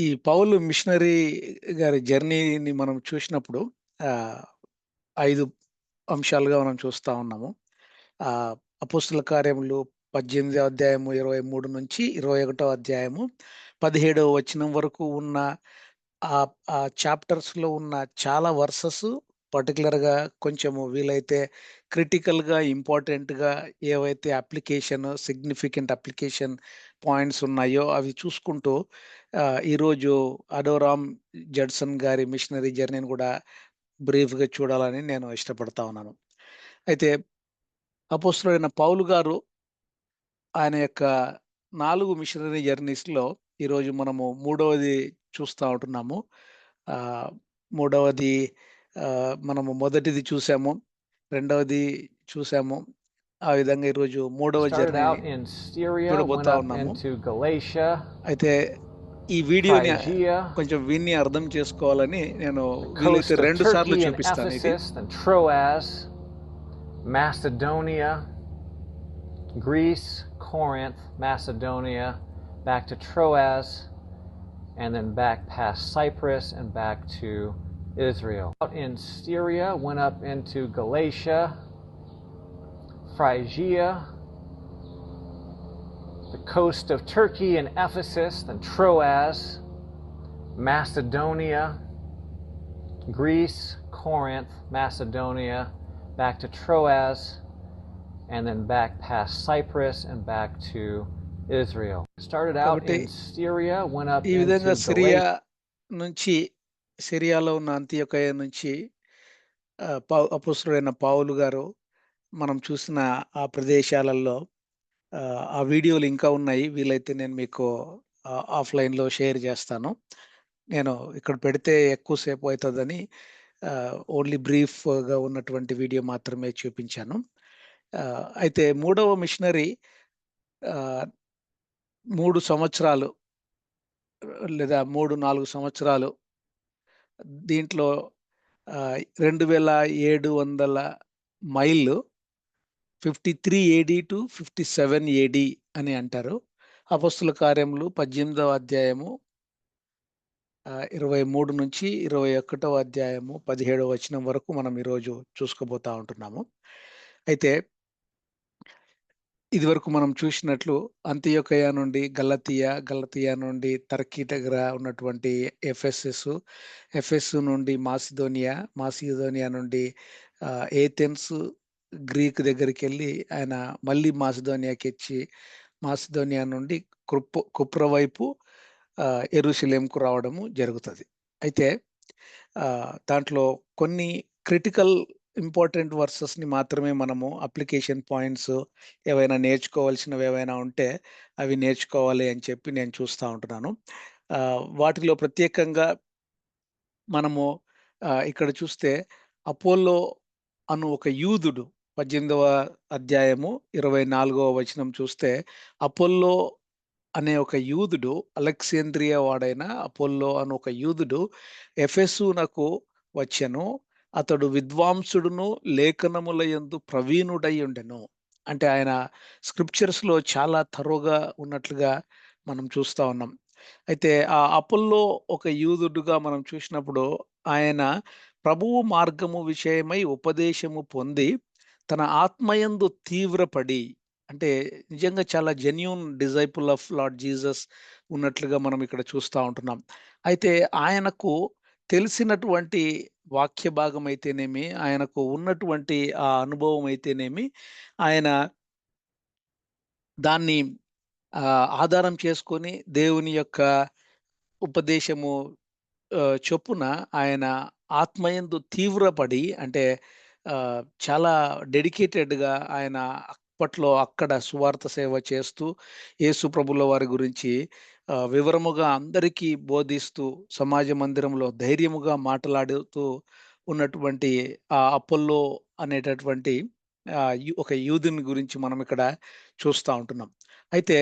ఈ పౌలు మిషనరీ గారి జర్నీని మనం చూసినప్పుడు 5 అంశాలుగా మనం చూస్తా ఉన్నాము. అపోస్తుల కార్యములు 18 అధ్యాయము 23 నుంచి 21 అధ్యాయము 17 వచనం వరకు ఉన్న ఆ చాప్టర్స్‌లో ఉన్న చాలా వర్సెస్ పర్టిక్యులర్‌గా కొంచెము వీలైతే క్రిటికల్‌గా, ఇంపార్టెంట్‌గా ఏవైతే సిగ్నిఫికెంట్ అప్లికేషన్ పాయింట్స్ ఉన్నాయో అవి చూసుకుంటూ ఈరోజు అడోరామ్ జడ్సన్ గారి మిషనరీ జర్నీని కూడా బ్రీఫ్‌గా చూడాలని నేను ఇష్టపడతా ఉన్నాను. అయితే అపోస్తలుడైన పౌలు గారు ఆయన యొక్క 4 మిషనరీ జర్నీస్‌లో ఈరోజు మనము మూడవది చూస్తా ఉంటున్నాము. ఆహ్, మూడవది మనము మొదటిది చూసాము. రెండవది చూసాము. ఆ విధంగా ఈరోజు మూడవ Started జర్నీని out in Syria, went చూడబోతా up ఉన్నాము. into Galatia, అయితే ఈ వీడియోని Phrygia, కొంచెం విని అర్థం చేసుకోవాలని నేను the వీలైతే coast of 2 సార్లు Turkey and చూపిస్తాను ఇది. Ephesus, then Troas, Macedonia, Greece, Corinth, Macedonia, back to Troas, and then back past Cyprus and back to Israel. Out in Syria, went up into Galatia, Phrygia, the coast of Turkey and Ephesus, then Troas, Macedonia, Greece, Corinth, Macedonia, back to Troas, and then back past Cyprus and back to Israel. Started out కాబట్టి in Syria, went up ఈ into విధంగా Galatia. నుంచి సిరియాలో ఉన్న అంతియొకయ నుంచి అపోస్తలుడైన పౌలు గారు మనం చూసిన ఆ ప్రదేశాలలో ఆ వీడియోలు ఇంకా ఉన్నాయి. వీలైతే నేను మీకు ఆఫ్‌లైన్‌లో షేర్ చేస్తాను. నేను ఇక్కడ పెడితే ఎక్కువ సేపు అయితదని ఓన్లీ బ్రీఫ్‌గా ఉన్నటువంటి వీడియో మాత్రమే చూపించాను. అయితే మూడవ మిషనరీ ఆహ్, 3 సంవత్సరాలు లేదా 3, 4 సంవత్సరాలు దీంట్లో 2700 మైళ్ళు 53 ఏడీ టు 57 ఏడీ అని అంటారు. అపోస్తుల కార్యములు 18వ అధ్యాయము 23 నుంచి 21వ అధ్యాయము 17వ వచనం వరకు మనం ఈరోజు చూసుకోబోతా ఉంటున్నాము. అయితే ఇదివరకు మనం చూసినట్లు అంతియొకయ నుండి గలతీయ నుండి టర్కీ దగ్గర ఉన్నటువంటి ఎఫెసు నుండి మాసిదోనియా నుండి ఏథెన్స్ గ్రీక్ దగ్గరికెళ్ళి ఆయన మళ్ళీ మాసిదోనియా నుండి కుప్ర వైపు యెరూషలేముకు రావడము జరుగుతది. అయితే దాంట్లో కొన్ని క్రిటికల్ ఇంపార్టెంట్ వర్సెస్‌ని మాత్రమే మనము అప్లికేషన్ పాయింట్స్ ఏవైనా నేర్చుకోవాల్సినవి ఏవైనా ఉంటే అవి నేర్చుకోవాలి అని చెప్పి నేను చూస్తా ఉంటున్నాను. వాటిలో ప్రత్యేకంగా మనము ఇక్కడ చూస్తే అపోల్లో అను ఒక యూదుడు 18వ అధ్యాయము 24వ వచనం చూస్తే అపోల్లో అనే ఒక యూదుడు అలెగ్జాంద్రియా వాడైన అపోల్లో అను ఒక యూదుడు ఎఫెసునకు వచ్చెను. అతడు విద్వాంసుడును లేఖనముల యందు ప్రవీణుడై ఉండెను. అంటే ఆయన స్క్రిప్చర్స్‌లో చాలా థరోగా ఉన్నట్లుగా మనం చూస్తా ఉన్నాం. అయితే ఆ అపోల్లో ఒక యూదుడుగా మనం చూసినప్పుడు ఆయన ప్రభువు మార్గము విషయమై ఉపదేశము పొంది తన ఆత్మయందు తీవ్రపడి అంటే నిజంగా చాలా genuine disciple of lord Jesus ఉన్నట్లుగా మనం ఇక్కడ చూస్తా ఉంటున్నాం. అయితే ఆయనకు తెలిసినటువంటి వాక్య భాగం అయితేనేమి, ఆయనకు ఉన్నటువంటి ఆ అనుభవం అయితేనేమి, ఆయన దాన్ని ఆధారం చేసుకొని దేవుని యొక్క ఉపదేశము చొప్పున ఆయన ఆత్మయందు తీవ్రపడి అంటే చాలా డెడికేటెడ్‌గా ఆయన అప్పట్లో అక్కడ సువార్త సేవ చేస్తూ యేసు ప్రభుల వారి గురించి వివరముగా అందరికీ బోధిస్తూ సమాజ మందిరంలో ధైర్యముగా మాట్లాడుతూ ఉన్నటువంటి అపోల్లో అనేటటువంటి ఒక యూదుని గురించి మనం ఇక్కడ చూస్తా ఉంటున్నాం. అయితే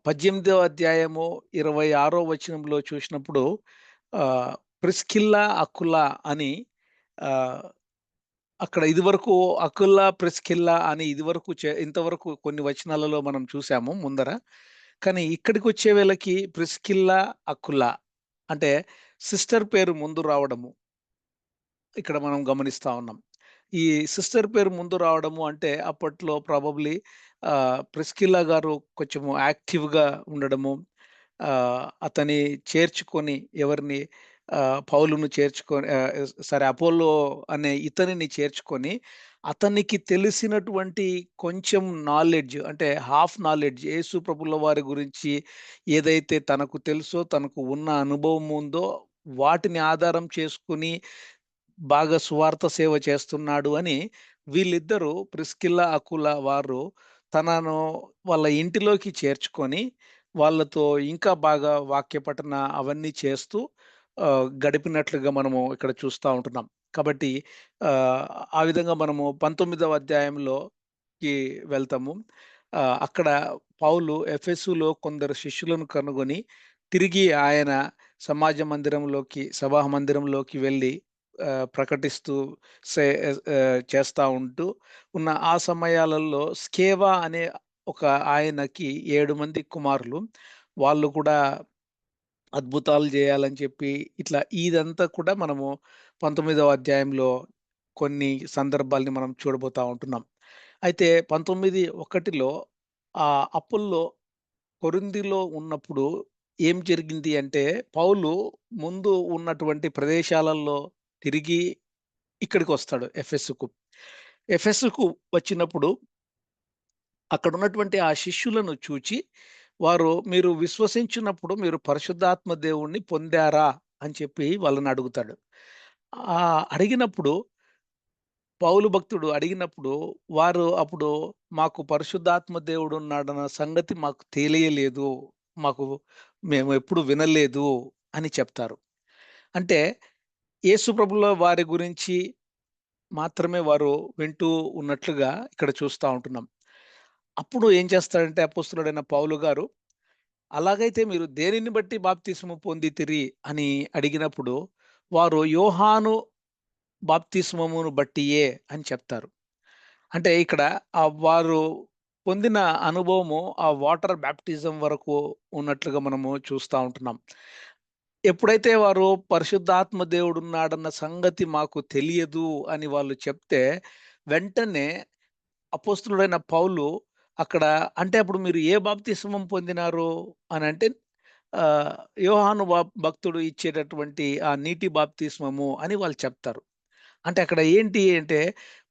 18వ అధ్యాయము 26 వచనంలో చూసినప్పుడు ప్రిస్కిల్లా, అకులా అని ఆహ్, అక్కడ ఇదివరకు అకుల్లా, ప్రిస్కిల్లా అని ఇంతవరకు కొన్ని వచనాలలో మనం చూసాము ముందర. కానీ ఇక్కడికొచ్చే వేళకి ప్రిస్కిల్లా, అకుల అంటే సిస్టర్ పేరు ముందు రావడము ఇక్కడ మనం గమనిస్తా ఉన్నాం. ఈ సిస్టర్ పేరు ముందు రావడము అంటే అప్పట్లో ప్రాబబ్లీ ప్రిస్కిల్లా గారు కొంచెము యాక్టివ్‌గా ఉండడము, అతని చేర్చుకొని ఎవరిని పౌలును చేర్చుకొని సారీ అపోల్లో అనే ఇతనిని చేర్చుకొని, అతనికి తెలిసినటువంటి కొంచెం నాలెడ్జ్ అంటే హాఫ్ నాలెడ్జ్ యేసు ప్రభుల వారి గురించి ఏదైతే తనకు తెలుసో, తనకు ఉన్న అనుభవం ఉందో వాటిని ఆధారం చేసుకొని బాగా సువార్త సేవ చేస్తున్నాడు అని వీళ్ళిద్దరూ ప్రిస్కిల్లా, అకుల వారు తనను వాళ్ళ ఇంటిలోకి చేర్చుకొని, వాళ్ళతో ఇంకా బాగా వాక్య పఠన అవన్నీ చేస్తూ గడిపినట్లుగా మనము ఇక్కడ చూస్తా ఉంటున్నాం. కాబట్టి ఆహ్, ఆ విధంగా మనము 19వ అధ్యాయంలోకి వెళ్తాము. అక్కడ పౌలు ఎఫెసులో కొందరు శిష్యులను కనుగొని, తిరిగి ఆయన సమాజ మందిరంలోకి, సభా మందిరంలోకి వెళ్ళి ప్రకటిస్తూ చేస్తా ఉంటూ ఉన్న ఆ సమయాలలో స్కేవా అనే ఒక ఆయనకి 7 మంది కుమారులు. వాళ్ళు కూడా అద్భుతాలు జేయాలని చెప్పి ఇట్లా ఇదంతా కూడా మనము 19వ అధ్యాయంలో కొన్ని సందర్భాల్ని మనం చూడబోతా ఉంటున్నాం. అయితే 19:1లో అపొల్లో కొరింథీలో ఉన్నప్పుడు ఏం జరిగింది అంటే, పౌలు ముందు ఉన్నటువంటి ప్రదేశాలలో తిరిగి ఇక్కడికొస్తాడు ఎఫెసుకు. ఎఫెసుకు వచ్చినప్పుడు అక్కడున్నటువంటి ఆ శిష్యులను చూచి, వారు మీరు విశ్వసించినప్పుడు మీరు పరిశుద్ధాత్మ దేవుణ్ణి పొందారా? అని చెప్పి వాళ్ళని అడుగుతాడు. అడిగినప్పుడు పౌలు భక్తుడు అడిగినప్పుడు వారు అప్పుడు మాకు పరిశుద్ధాత్మ దేవుడున్నాడన్న సంగతి మాకు తెలియలేదు. మాకు మేము ఎప్పుడు వినలేదు అని చెప్తారు. అంటే యేసు ప్రభుల వారి గురించి మాత్రమే వారు వింటూ ఉన్నట్లుగా ఇక్కడ చూస్తా ఉంటున్నాం. అప్పుడు ఏం చేస్తాడంటే అపోస్తలుడైన పౌలు గారు, అలాగైతే మీరు దేనిని బట్టి బాప్తిస్మము పొందితిరి అని అడిగినప్పుడు, వారు యోహాను బాప్తిస్మమును బట్టియే అని చెప్తారు. అంటే ఇక్కడ వారు పొందిన అనుభవము ఆ వాటర్ బాప్టిజం వరకు ఉన్నట్లుగా మనము చూస్తా ఉంటున్నాం. ఎప్పుడైతే వారు పరిశుద్ధాత్మ దేవుడున్నాడన్న సంగతి మాకు తెలియదు అని వాళ్ళు చెప్తే, వెంటనే అపోస్తలుడైన పౌలు అక్కడ అంటే అప్పుడు మీరు ఏ బాప్తిస్మం పొందినారు అనంటే ఆహ్, యోహాను భక్తుడు ఇచ్చేటటువంటి ఆ నీటి బాప్తిస్మము అని వాళ్ళు చెప్తారు. అంటే అక్కడ ఏంటి అంటే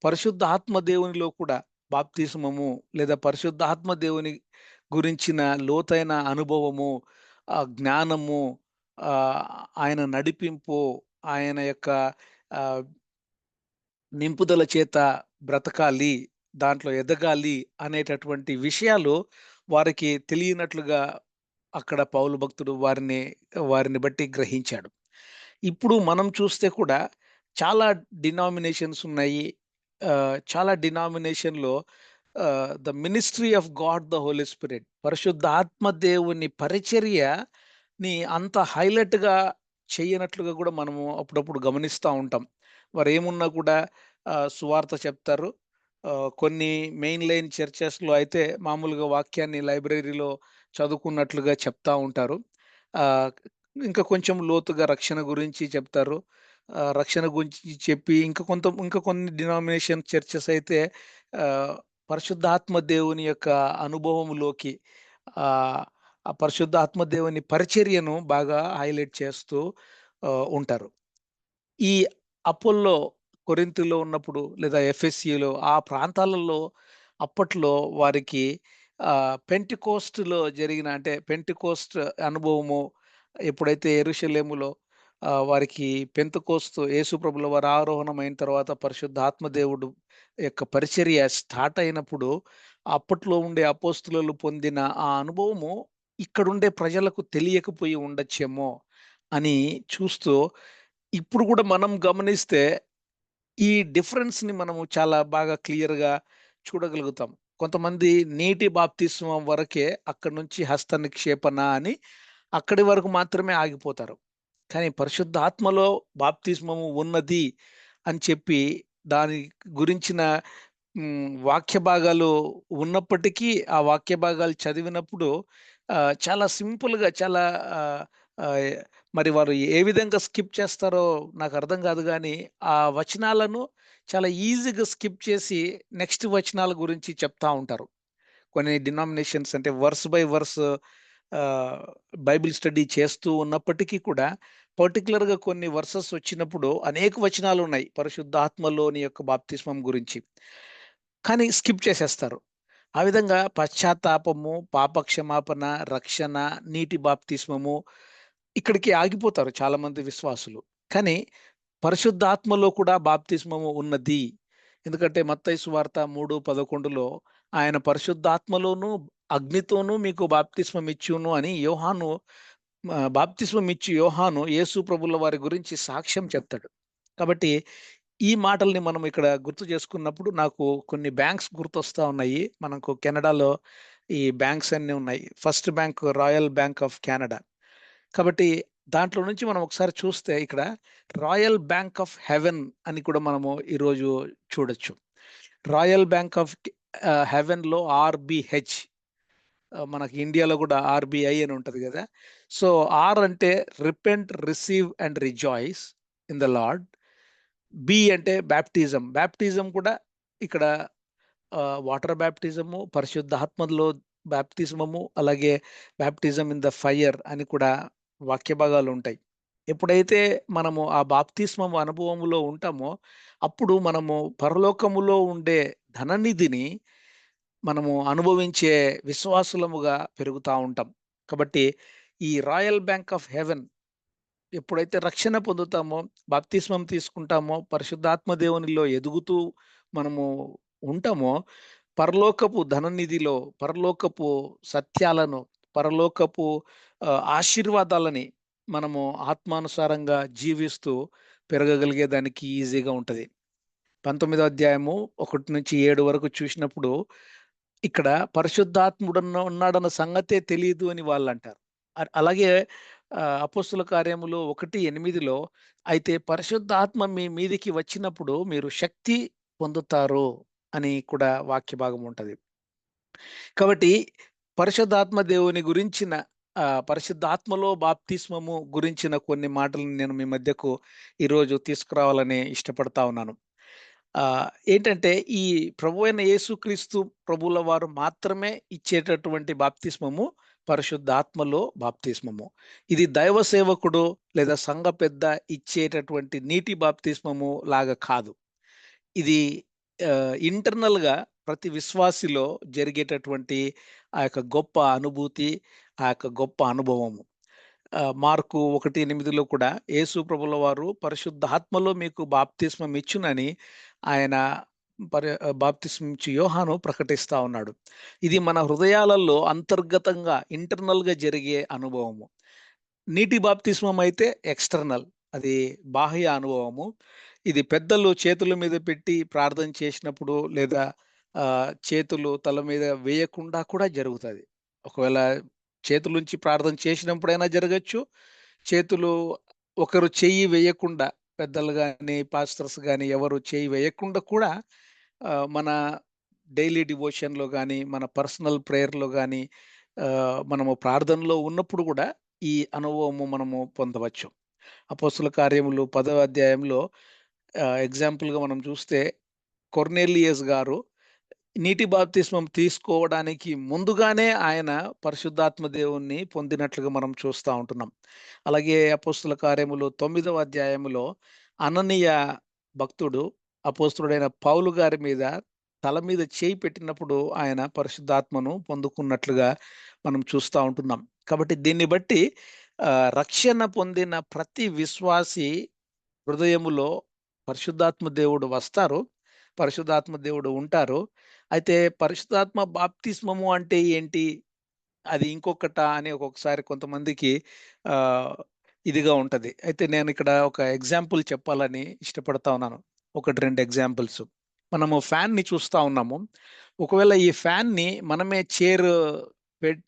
పరిశుద్ధ ఆత్మ దేవునిలో కూడా బాప్తిస్మము లేదా పరిశుద్ధ ఆత్మ దేవుని గురించిన లోతైన అనుభవము, జ్ఞానము, ఆహ్, ఆయన నడిపింపు, ఆయన యొక్క ఆహ్, నింపుదల చేత బ్రతకాలి, దాంట్లో ఎదగాలి అనేటటువంటి విషయాలు వారికి తెలియనట్లుగా అక్కడ పౌలు భక్తుడు వారిని బట్టి గ్రహించాడు. ఇప్పుడు మనం చూస్తే కూడా చాలా డినామినేషన్స్ ఉన్నాయి. చాలా డినామినేషన్‌లో the ministry of God the Holy Spirit పరిశుద్ధాత్మ దేవుని పరిచర్యని అంత హైలైట్‌గా చేయనట్లుగా కూడా మనము అప్పుడప్పుడు గమనిస్తా ఉంటాం. వారేమున్నా కూడా సువార్త చెప్తారు. కొన్ని మెయిన్ లైన్ చర్చెస్‌లో అయితే మామూలుగా వాక్యాన్ని లైబ్రరీలో చదువుకున్నట్లుగా చెప్తా ఉంటారు. ఆహ్, ఇంకా కొంచెం లోతుగా రక్షణ గురించి చెప్తారు. రక్షణ గురించి చెప్పి ఇంకా కొన్ని డినామినేషన్ చర్చెస్ అయితే ఆహ్, పరిశుద్ధాత్మ దేవుని యొక్క అనుభవంలోకి ఆహ్, ఆ పరిశుద్ధాత్మ దేవుని పరిచర్యను బాగా హైలైట్ చేస్తూ ఉంటారు. ఈ అపోల్లో కొరింథీలో ఉన్నప్పుడు లేదా ఎఫెసీలో ఆ ప్రాంతాలలో అప్పట్లో వారికి పెంటెకోస్ట్‌లో జరిగిన అంటే పెంటెకోస్ట్ అనుభవము ఎప్పుడైతే యెరూషలేములో వారికి పెంతెకోస్తు యేసు ప్రభుల వారి ఆరోహణమైన తర్వాత పరిశుద్ధాత్మ దేవుడు యొక్క పరిచర్య స్టార్ట్ అయినప్పుడు అప్పట్లో ఉండే అపోస్తలులు పొందిన ఆ అనుభవము ఇక్కడుండే ప్రజలకు తెలియకపోయి ఉండొచ్చేమో అని చూస్తూ ఇప్పుడు కూడా మనం గమనిస్తే ఈ డిఫరెన్స్‌ని మనము చాలా బాగా క్లియర్‌గా చూడగలుగుతాం. కొంతమంది నీటి బాప్తిస్మం వరకే అక్కడి నుంచి హస్త నిక్షేపణ అని అక్కడి వరకు మాత్రమే ఆగిపోతారు. కానీ పరిశుద్ధాత్మలో బాప్తిస్మము ఉన్నది అని చెప్పి దాని గురించిన వాక్య భాగాలు ఉన్నప్పటికీ ఆ వాక్య భాగాలు చదివినప్పుడు చాలా సింపుల్‌గా చాలా ఆహ్, ఆహ్, మరి వారు ఏ విధంగా స్కిప్ చేస్తారో నాకు అర్థం కాదు గానీ, ఆ వచనాలను చాలా ఈజీగా స్కిప్ చేసి నెక్స్ట్ వచనాల గురించి చెప్తా ఉంటారు. కొన్ని డినామినేషన్స్ అంటే వర్స్ బై వర్స్ ఆహ్, బైబిల్ స్టడీ చేస్తూ ఉన్నప్పటికీ కూడా పర్టిక్యులర్‌గా కొన్ని వర్సెస్ వచ్చినప్పుడు అనేక వచనాలున్నాయి పరిశుద్ధాత్మలోని యొక్క బాప్తిస్మం గురించి. కానీ స్కిప్ చేసేస్తారు. ఆ విధంగా పశ్చాత్తాపము, పాపక్షమాపణ, రక్షణ, నీటి బాప్తిస్మము ఇక్కడికి ఆగిపోతారు చాలామంది విశ్వాసులు. కానీ పరిశుద్ధాత్మలో కూడా బాప్తిస్మము ఉన్నది. ఎందుకంటే మత్తయి సువార్త 3:11లో ఆయన పరిశుద్ధాత్మలోను, అగ్నితోనూ మీకు బాప్తిస్మం ఇచ్చును అని యోహాను బాప్తిస్మం ఇచ్చి యోహాను యేసు ప్రభుల వారి గురించి సాక్ష్యం చెప్తాడు. కాబట్టి ఈ మాటల్ని మనం ఇక్కడ గుర్తు చేసుకున్నప్పుడు నాకు కొన్ని బ్యాంక్స్ గుర్తొస్తా ఉన్నాయి. మనకు కెనడాలో ఈ బ్యాంక్స్ అన్నీ ఉన్నాయి. First bank royal bank of Canada. కాబట్టి దాంట్లో నుంచి మనం ఒకసారి చూస్తే ఇక్కడ రాయల్ బ్యాంక్ ఆఫ్ హెవెన్ అని కూడా మనము ఈరోజు చూడొచ్చు. రాయల్ బ్యాంక్ ఆఫ్ హెవెన్‌లో ఆర్‌బీహెచ్, మనకి ఇండియాలో కూడా ఆర్‌బీఐ అని ఉంటది గదా! సో, ఆర్ అంటే repent, receive and rejoice in the lord. B అంటే బాప్టిజం. బాప్టిజం కూడా ఇక్కడ వాటర్ బాప్టిజము, పరిశుద్ధాత్మలో బాప్తిస్మము, అలాగే బాప్టిజం ఇన్ ద ఫైర్ అని కూడా వాక్య భాగాలుంటాయి. ఎప్పుడైతే మనము ఆ బాప్తిస్మం అనుభవములో ఉంటామో, అప్పుడు మనము పరలోకములో ఉండే ధననిధిని మనము అనుభవించే విశ్వాసులముగా పెరుగుతా ఉంటాం. కాబట్టి ఈ రాయల్ బ్యాంక్ ఆఫ్ హెవెన్ ఎప్పుడైతే రక్షణ పొందుతామో, బాప్తిస్మం తీసుకుంటామో, పరిశుద్ధాత్మ దేవునిలో ఎదుగుతూ మనము ఉంటామో, పరలోకపు ధననిధిలో, పరలోకపు సత్యాలను, పరలోకపు ఆశీర్వాదాలని మనము ఆత్మానుసారంగా జీవిస్తూ పెరగగలిగేదానికి ఈజీగా ఉంటది. 19వ అధ్యాయము 1-7 వరకు చూసినప్పుడు, ఇక్కడ ఉన్నాడన్న సంగతే తెలీదు అని వాళ్ళంటారు. అలాగే అపోస్తుల కార్యములు 1:8లో అయితే పరిశుద్ధాత్మ మీ మీదికి వచ్చినప్పుడు మీరు శక్తి పొందుతారు అని కూడా వాక్య భాగం ఉంటది. కాబట్టి పరిశుద్ధాత్మ దేవుని గురించిన పరిశుద్ధాత్మలో బాప్తిస్మము గురించిన కొన్ని మాటలను నేను మీ మధ్యకు ఈరోజు తీసుకురావాలని ఇష్టపడతా ఉన్నాను. ఏంటంటే ఈ ప్రభువైన యేసుక్రీస్తు ప్రభువుల వారు మాత్రమే ఇచ్చేటటువంటి బాప్తిస్మము పరిశుద్ధాత్మలో బాప్తిస్మము. ఇది దైవ సేవకుడు లేదా సంఘ పెద్ద ఇచ్చేటటువంటి నీటి బాప్తిస్మము లాగా కాదు. ఇది ఇంటర్నల్‌గా ప్రతి విశ్వాసిలో జరిగేటటువంటి ఆ యొక్క గొప్ప అనుభూతి, ఆ యొక్క గొప్ప అనుభవము. మార్కు 1:8లో కూడా యేసు ప్రభుల వారు పరిశుద్ధాత్మలో మీకు బాప్తిస్మం ఇచ్చునని ఆయన బాప్తిస్మం ఇచ్చి యోహాను ప్రకటిస్తా ఉన్నాడు. ఇది మన హృదయాలలో అంతర్గతంగా ఇంటర్నల్‌గా జరిగే అనుభవము. నీటి బాప్తిస్మం అయితే ఎక్స్‌టర్నల్. అది బాహ్య అనుభవము. ఇది పెద్దలు చేతుల మీద పెట్టి ప్రార్థన చేసినప్పుడు లేదా చేతులు తల మీద వేయకుండా కూడా జరుగుతది. ఒకవేళ చేతులుంచి ప్రార్థన చేసినప్పుడైనా జరగచ్చు. చేతులు ఒకరు చెయ్యి వేయకుండా పెద్దలు గాని, పాస్టర్స్ గాని ఎవరు చెయ్యి వేయకుండా కూడా మన డైలీ డివోషన్‌లో గాని, మన పర్సనల్ ప్రేయర్‌లో గాని, మనము ప్రార్థనలో ఉన్నప్పుడు గూడా ఈ అనుభవము మనము పొందవచ్చు. అపోస్తుల కార్యములు 10వ అధ్యాయంలో ఎగ్జాంపుల్‌గా మనం చూస్తే కొర్నేలియస్ గారు నీటి బాప్తిస్మం తీసుకోవడానికి ముందుగానే ఆయన పరిశుద్ధాత్మ దేవుణ్ణి పొందినట్లుగా మనం చూస్తా ఉంటున్నాం. అలాగే అపోస్తుల కార్యములు 9వ అధ్యాయములో అననీయ భక్తుడు అపోస్తులుడైన పౌలు గారి మీద తల మీద చేయి పెట్టినప్పుడు ఆయన పరిశుద్ధాత్మను పొందుకున్నట్లుగా మనం చూస్తా ఉంటున్నాం. కాబట్టి దీన్ని బట్టి రక్షణ పొందిన ప్రతి విశ్వాసి హృదయములో పరిశుద్ధాత్మ దేవుడు వస్తారు. పరిశుద్ధాత్మ దేవుడు ఉంటారు. అయితే పరిశుద్ధాత్మ బాప్తిస్మము అంటే ఏంటి? అది ఇంకొకటా అని ఒక్కొక్కసారి కొంతమందికి ఆహ్, ఇదిగా ఉంటది. అయితే నేనిక్కడ ఒక ఎగ్జాంపుల్ చెప్పాలని ఇష్టపడతా ఉన్నాను. 1, 2 ఎగ్జాంపుల్స్. మనము ఫ్యాన్‌ని చూస్తా ఉన్నాము. ఒకవేళ ఈ ఫ్యాన్‌ని మనమే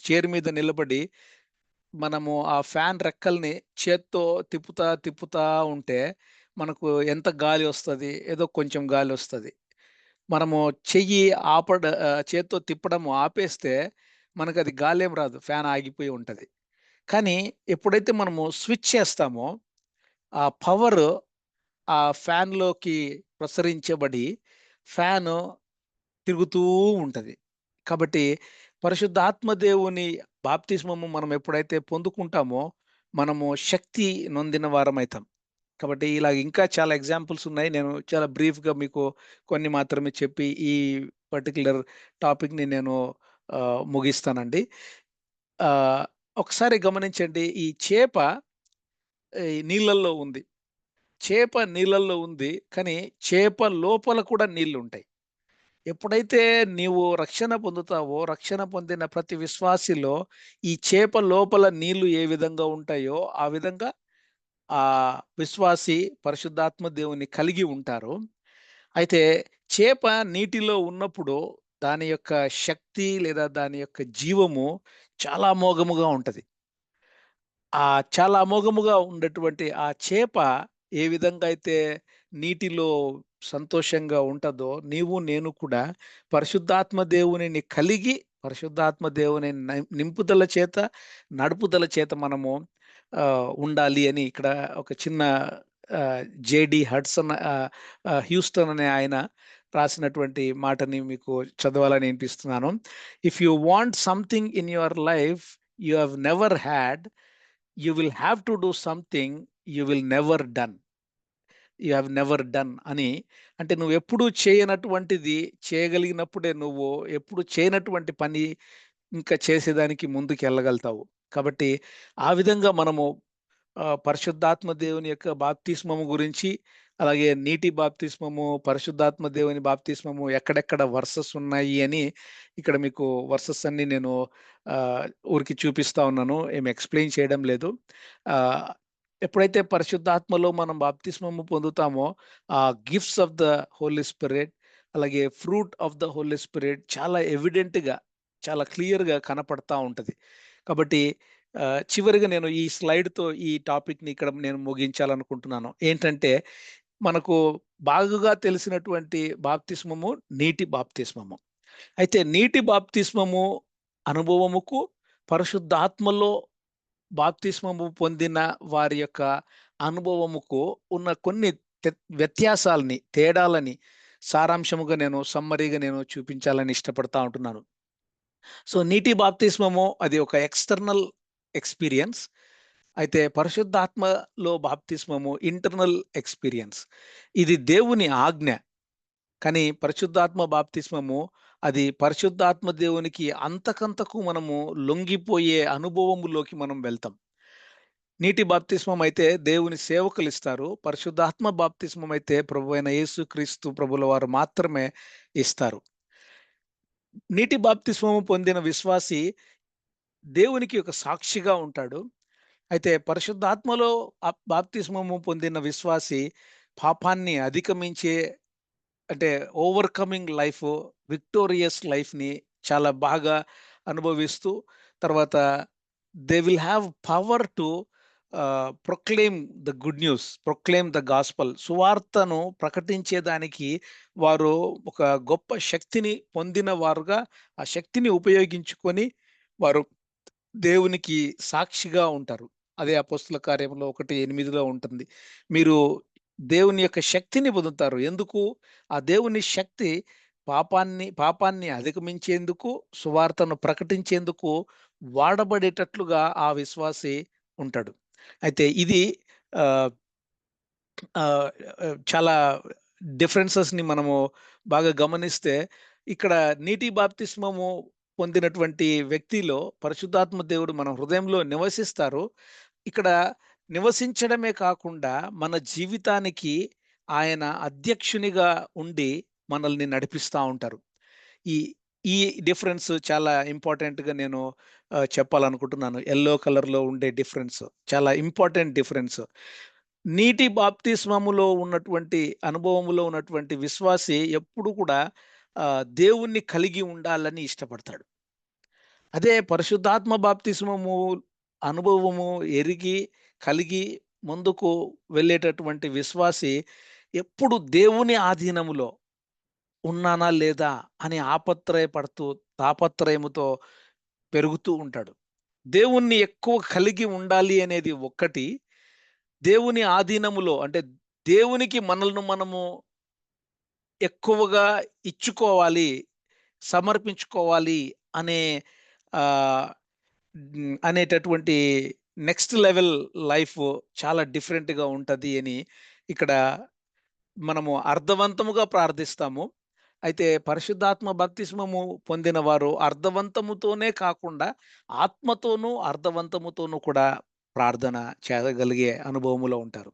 చైర్ మీద నిలబడి మనము ఆ ఫ్యాన్ రెక్కల్ని చేత్తో తిప్పుతా ఉంటే మనకు ఎంత గాలి వస్తది? ఏదో కొంచెం గాలొస్తది. మనము చెయ్యి చేత్తో తిప్పడము ఆపేస్తే మనకది గాలేం రాదు. ఫ్యాన్ ఆగిపోయి ఉంటది. కానీ ఎప్పుడైతే మనము స్విచ్ చేస్తామో ఆ పవరు ఆ ఫ్యాన్‌లోకి ప్రసరించబడి ఫ్యాను తిరుగుతూ ఉంటది. కాబట్టి పరిశుద్ధాత్మ దేవుని బాప్తిస్మము మనం ఎప్పుడైతే పొందుకుంటామో మనము శక్తి నొందిన వారమైతాం. కాబట్టి ఇలా ఇంకా చాలా ఎగ్జాంపుల్స్ ఉన్నాయి. నేను చాలా బ్రీఫ్‌గా మీకు కొన్ని మాత్రమే చెప్పి ఈ పర్టిక్యులర్ టాపిక్‌ని నేను ముగిస్తానండి. ఆహ్, ఒకసారి గమనించండి. ఈ చేప ఈ నీళ్ళల్లో ఉంది. చేప నీళ్ళల్లో ఉంది. కానీ చేప లోపల కూడా నీళ్లుంటాయి. ఎప్పుడైతే నీవు రక్షణ పొందుతావో, రక్షణ పొందిన ప్రతి విశ్వాసిలో ఈ చేప లోపల నీళ్లు ఏ విధంగా ఉంటాయో, ఆ విధంగా విశ్వాసి పరిశుద్ధాత్మ దేవుని కలిగి ఉంటారు. అయితే చేప నీటిలో ఉన్నప్పుడు దాని యొక్క శక్తి లేదా దాని యొక్క జీవము చాలా అమోఘముగా ఉంటది. చాలా అమోఘముగా ఉండేటువంటి ఆ చేప ఏ విధంగా అయితే నీటిలో సంతోషంగా ఉంటదో, నీవు నేను కూడా పరిశుద్ధాత్మ దేవునిని కలిగి, పరిశుద్ధాత్మ దేవుని నింపుదల చేత, నడుపుదల చేత మనము ఉండాలి అని ఇక్కడ ఒక చిన్న జేడి హడ్సన్ హ్యూస్టన్ అనే ఆయన రాసినటువంటి మాటని మీకు చదవాలని వినిపిస్తున్నాను. If you want something in your life you have never had, you will have to do something you will never done. You have never done అని, అంటే నువ్వు ఎప్పుడు చేయనటువంటిది చేయగలిగినప్పుడే నువ్వు ఎప్పుడు చేయనటువంటి పని ఇంకా చేసేదానికి ముందుకు వెళ్ళగలుగుతావు. కాబట్టి ఆ విధంగా మనము పరిశుద్ధాత్మ దేవుని యొక్క బాప్తిస్మము గురించి, అలాగే నీటి బాప్తిస్మము, పరిశుద్ధాత్మ దేవుని బాప్తిస్మము ఎక్కడెక్కడ వర్సెస్ ఉన్నాయి అని ఇక్కడ మీకు వర్సెస్ అన్ని నేను ఊరికి చూపిస్తా ఉన్నాను. ఏమి ఎక్స్‌ప్లెయిన్ చేయడం లేదు. ఆహ్, ఎప్పుడైతే పరిశుద్ధాత్మలో మనం బాప్తిస్మము పొందుతామో, ఆ gifts of the Holy Spirit, అలాగే fruit of the Holy Spirit చాలా ఎవిడెంట్‌గా, చాలా క్లియర్‌గా కనపడతా ఉంటది. కాబట్టి చివరిగా నేను ఈ స్లైడ్‌తో ఈ టాపిక్‌ని ఇక్కడ నేను ముగించాలనుకుంటున్నాను. ఏంటంటే, మనకు బాగుగా తెలిసినటువంటి బాప్తిస్మము నీటి బాప్తిస్మము. అయితే నీటి బాప్తిస్మము అనుభవముకు, పరిశుద్ధాత్మలో బాప్తిస్మము పొందిన వారి యొక్క అనుభవముకు ఉన్న కొన్ని వ్యత్యాసాలని, తేడాలని సారాంశముగా సమ్మరీగా నేను చూపించాలని ఇష్టపడతా ఉంటున్నాను. సో, నీటి బాప్తిస్మము అది ఒక ఎక్స్‌టర్నల్ ఎక్స్‌పీరియన్స్. అయితే పరిశుద్ధాత్మలో బాప్తిస్మము ఇంటర్నల్ ఎక్స్‌పీరియన్స్. ఇది దేవుని ఆజ్ఞ. కానీ పరిశుద్ధాత్మ బాప్తిస్మము అది పరిశుద్ధాత్మ దేవునికి అంతకంతకు మనము లొంగిపోయే అనుభవములోకి మనం వెళ్తాం. నీటి బాప్తిస్మం అయితే దేవుని సేవకులిస్తారు. పరిశుద్ధాత్మ బాప్తిస్మం అయితే ప్రభువైన యేసుక్రీస్తు ప్రభుల వారు మాత్రమే ఇస్తారు. నీటి బాప్తిస్మము పొందిన విశ్వాసి దేవునికి ఒక సాక్షిగా ఉంటాడు. అయితే పరిశుద్ధాత్మలో బాప్తిస్మము పొందిన విశ్వాసి పాపాన్ని అధిగమించే, అంటే ఓవర్‌కమింగ్ లైఫ్, విక్టోరియస్ లైఫ్‌ని చాలా బాగా అనుభవిస్తూ, తర్వాత they will have power to proclaim the good news, proclaim the gospel. సువార్తను ప్రకటించేదానికి వారు ఒక గొప్ప శక్తిని పొందిన వారుగా, ఆ శక్తిని ఉపయోగించుకొని వారు దేవునికి సాక్షిగా ఉంటారు. అదే అపోస్తల కార్యములో 1:8లో ఉంటుంది. మీరు దేవుని యొక్క శక్తిని పొందుతారు. ఎందుకు? ఆ దేవుని శక్తి పాపాన్ని అధిగమించేందుకు, సువార్తను ప్రకటించేందుకు వాడబడేటట్లుగా ఆ విశ్వాసి ఉంటాడు. అయితే ఇది ఆహ్, ఆహ్, చాలా డిఫరెన్సెస్‌ని మనము బాగా గమనిస్తే, ఇక్కడ నీటి బాప్తిస్మము పొందినటువంటి వ్యక్తిలో పరిశుద్ధాత్మ దేవుడు మన హృదయంలో నివసిస్తారు. ఇక్కడ నివసించడమే కాకుండా మన జీవితానికి ఆయన అధ్యక్షునిగా ఉండి మనల్ని నడిపిస్తా ఉంటారు. ఈ ఈ డిఫరెన్స్ చాలా ఇంపార్టెంట్‌గా నేను చెప్పాలనుకుంటున్నాను. యెల్లో కలర్‌లో ఉండే డిఫరెన్స్ చాలా ఇంపార్టెంట్ డిఫరెన్స్. నీటి బాప్తిస్మములో ఉన్నటువంటి అనుభవములో ఉన్నటువంటి విశ్వాసి ఎప్పుడు కూడా దేవుణ్ణి కలిగి ఉండాలని ఇష్టపడతాడు. అదే పరిశుద్ధాత్మ బాప్తిస్మము అనుభవము ఎరిగి, కలిగి ముందుకు వెళ్ళేటటువంటి విశ్వాసి ఎప్పుడు దేవుని ఆధీనములో, ఉన్నానా లేదా అని ఆపత్రయపడుతూ, తాపత్రయముతో పెరుగుతూ ఉంటాడు. దేవుణ్ణి ఎక్కువ కలిగి ఉండాలి అనేది ఒక్కటి. దేవుని ఆధీనములో అంటే దేవునికి మనల్ని మనము ఎక్కువగా ఇచ్చుకోవాలి, సమర్పించుకోవాలి అనే ఆహ్, అనేటటువంటి నెక్స్ట్ లెవెల్ లైఫ్ చాలా డిఫరెంట్‌గా ఉంటది అని ఇక్కడ మనము అర్థవంతముగా ప్రార్థిస్తాము. అయితే పరిశుద్ధాత్మ బాప్తిస్మము పొందిన వారు అర్థవంతముతోనే కాకుండా ఆత్మతోనూ, అర్థవంతముతోనూ కూడా ప్రార్థన చేయగలిగే అనుభవములో ఉంటారు.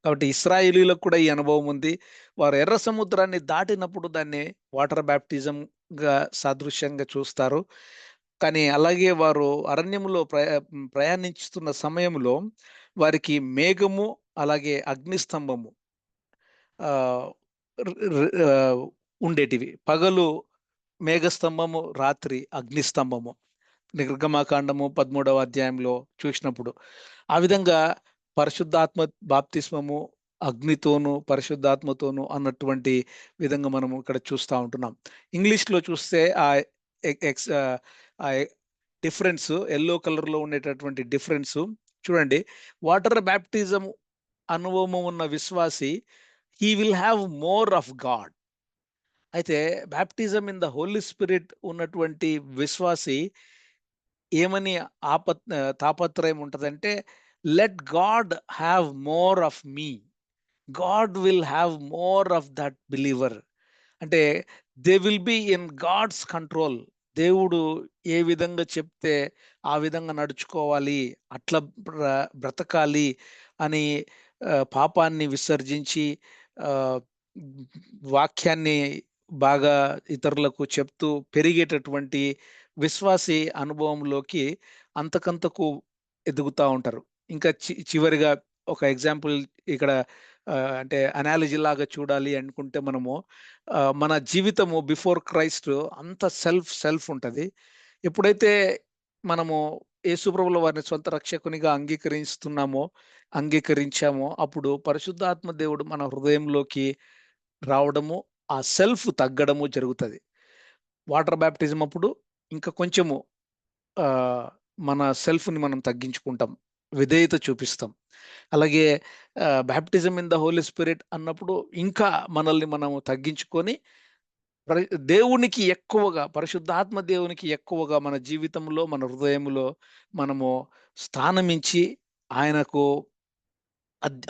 కాబట్టి ఇశ్రాయేలీయులకు కూడా ఈ అనుభవం ఉంది. వారు ఎర్ర సముద్రాన్ని దాటినప్పుడు దాన్ని వాటర్ బాప్టిజంగా సాదృశ్యంగా చూస్తారు. కానీ అలాగే వారు అరణ్యములో ప్రయాణించుతున్న సమయంలో వారికి మేఘము, అలాగే అగ్నిస్తంభము ఆహ్, ర్ ర్ ఉండేటివి. పగలు మేఘస్తంభము, రాత్రి అగ్నిస్తంభము. నిర్గమకాండము 13వ అధ్యాయంలో చూసినప్పుడు. ఆ విధంగా పరిశుద్ధాత్మ బాప్తిస్మము అగ్నితోను, పరిశుద్ధాత్మతోను అన్నటువంటి విధంగా మనము ఇక్కడ చూస్తా ఉంటున్నాం. ఇంగ్లీష్‌లో చూస్తే ఎ ఎక్స్ ఆహ్, ఆ డిఫరెన్స్ యెల్లో కలర్‌లో ఉండేటటువంటి డిఫరెన్సు చూడండి. వాటర్ బాప్టిజం అనుభవము ఉన్న విశ్వాసి he will have more of God. అయితే baptism in the Holy Spirit ఉన్నటువంటి విశ్వాసి ఏమని తాపత్రయం ఉంటదంటే, let God have more of me. God will have more of that believer. అంటే they will be in God's control. దేవుడు ఏ విధంగా చెప్తే ఆ విధంగా నడుచుకోవాలి, అట్లా బ్రతకాలి అని పాపాన్ని విసర్జించి ఆహ్, వాక్యాన్ని బాగా ఇతరులకు చెప్తూ పెరిగేటటువంటి విశ్వాసి అనుభవంలోకి అంతకంతకు ఎదుగుతా ఉంటారు. ఇంకా చివరిగా ఒక ఎగ్జాంపుల్ ఇక్కడ అంటే అనాలజీ లాగా చూడాలి అనుకుంటే మనము మన జీవితము బిఫోర్ క్రైస్ట్ అంత సెల్ఫ్ ఉంటది. ఎప్పుడైతే మనము యేసుప్రభుల వారిని సొంత రక్షకునిగా అంగీకరించామో అప్పుడు పరిశుద్ధాత్మ దేవుడు మన హృదయంలోకి రావడము, ఆ సెల్ఫ్ తగ్గడము జరుగుతది. వాటర్ బాప్టిజం అప్పుడు ఇంకా కొంచెము ఆహ్, మన సెల్ఫ్‌ని మనం తగ్గించుకుంటాం. విధేయత చూపిస్తాం. అలాగే baptism in the Holy Spirit అన్నప్పుడు ఇంకా మనల్ని మనము తగ్గించుకొని మరి దేవునికి ఎక్కువగా పరిశుద్ధాత్మ దేవునికి ఎక్కువగా మన జీవితంలో, మన హృదయంలో మనము స్థానమించి ఆయనకు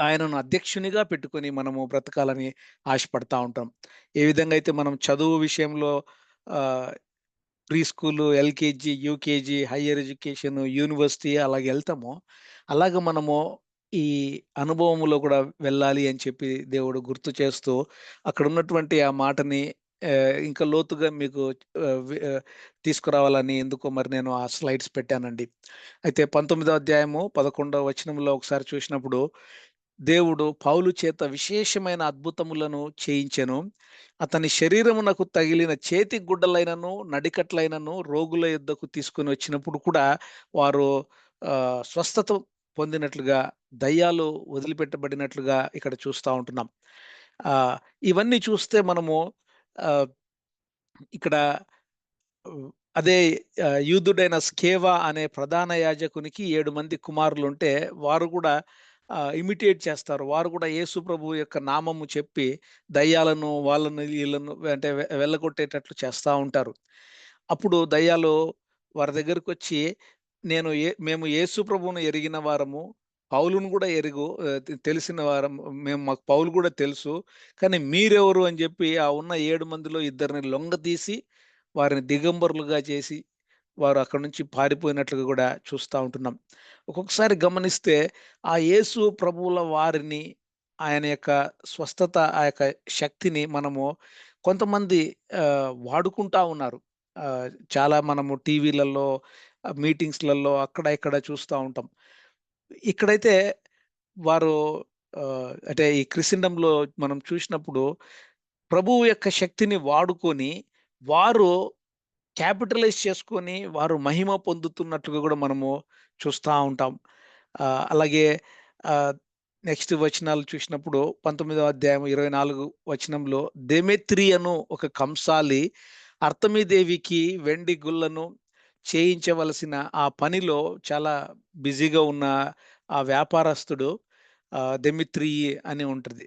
ఆయనను అధ్యక్షునిగా పెట్టుకొని మనము బ్రతకాలని ఆశపడతా ఉంటాం. ఏ విధంగా అయితే మనం చదువు విషయంలో ఆహ్, pre school, LKG, UKG, higher education, university అలాగెళ్తామో, అలాగ మనము ఈ అనుభవములో కూడా వెళ్ళాలి అని చెప్పి దేవుడు గుర్తు చేస్తూ, అక్కడున్నటువంటి ఆ మాటని ఇంకా లోతుగా మీకు తీసుకురావాలని ఎందుకో మరి నేను ఆ స్లైడ్స్ పెట్టానండి. అయితే 19వ అధ్యాయము 11వ వచనంలో ఒకసారి చూసినప్పుడు, దేవుడు పౌలు చేత విశేషమైన అద్భుతములను చేయించెను. అతని శరీరమునకు తగిలిన చేతి గుడ్డలైనను, నడికట్లైనను రోగుల యొద్దకు తీసుకొని వచ్చినప్పుడు కూడా వారు స్వస్థత పొందినట్లుగా, దయ్యాలు వదిలిపెట్టబడినట్లుగా ఇక్కడ చూస్తా ఉంటున్నాం. ఆహ్, ఇవన్నీ చూస్తే మనము ఆహ్, ఇక్కడ హ్మ్. అదే యూదుడైన స్కేవా అనే ప్రధాన యాజకునికి 7 మంది కుమారులుంటే, వారు గూడా ఇమిటేట్ చేస్తారు. వారు గూడా యేసు ప్రభువు యొక్క నామము చెప్పి, దయ్యాలను వాళ్ళను ఈళ్ళను అంటే వెళ్ళగొట్టేటట్లు చేస్తా ఉంటారు. అప్పుడు దయ్యాలు వారి దగ్గరకొచ్చి, మేము యేసు ప్రభువును ఎరిగిన వారము, పౌలును గూడా తెలిసిన వారం మాకు పౌలు గూడా తెలుసు. కానీ మీరెవరు అని జెప్పి ఆ ఉన్న 7 మందిలో ఇద్దరిని లొంగదీసి వారిని దిగంబరులుగా చేసి, వారు అక్కడి నుంచి పారిపోయినట్లుగా గూడా చూస్తా ఉంటున్నాం. ఒక్కొక్కసారి గమనిస్తే, ఆ యేసు ప్రభువుల వారిని, ఆయన యొక్క స్వస్థత, ఆ యొక్క శక్తిని మనము కొంతమంది వాడుకుంటా ఉన్నారు. ఆహ్, చాలా మనము టీవీలలో, మీటింగ్స్‌లలో అక్కడ, ఇక్కడ చూస్తా ఉంటాం. ఇక్కడైతే వారు అంటే ఈ క్రిస్టెండమ్‌లో మనం చూసినప్పుడు, ప్రభువు యొక్క శక్తిని వాడుకొని, వారు క్యాపిటలైజ్ చేసుకొని వారు మహిమ పొందుతున్నట్టుగా గూడా మనము చూస్తా ఉంటాం. అలాగే ఆహ్, నెక్స్ట్ వచనాలు చూసినప్పుడు 19వ అధ్యాయం 24 వచనంలో దెమెత్రియను ఒక కంసాలి అర్తమీదేవికి వెండి గుళ్ళను చేయించవలసిన ఆ పనిలో చాలా బిజీగా ఉన్న ఆ వ్యాపారస్తుడు దెమిత్రియి అని ఉంటుంది.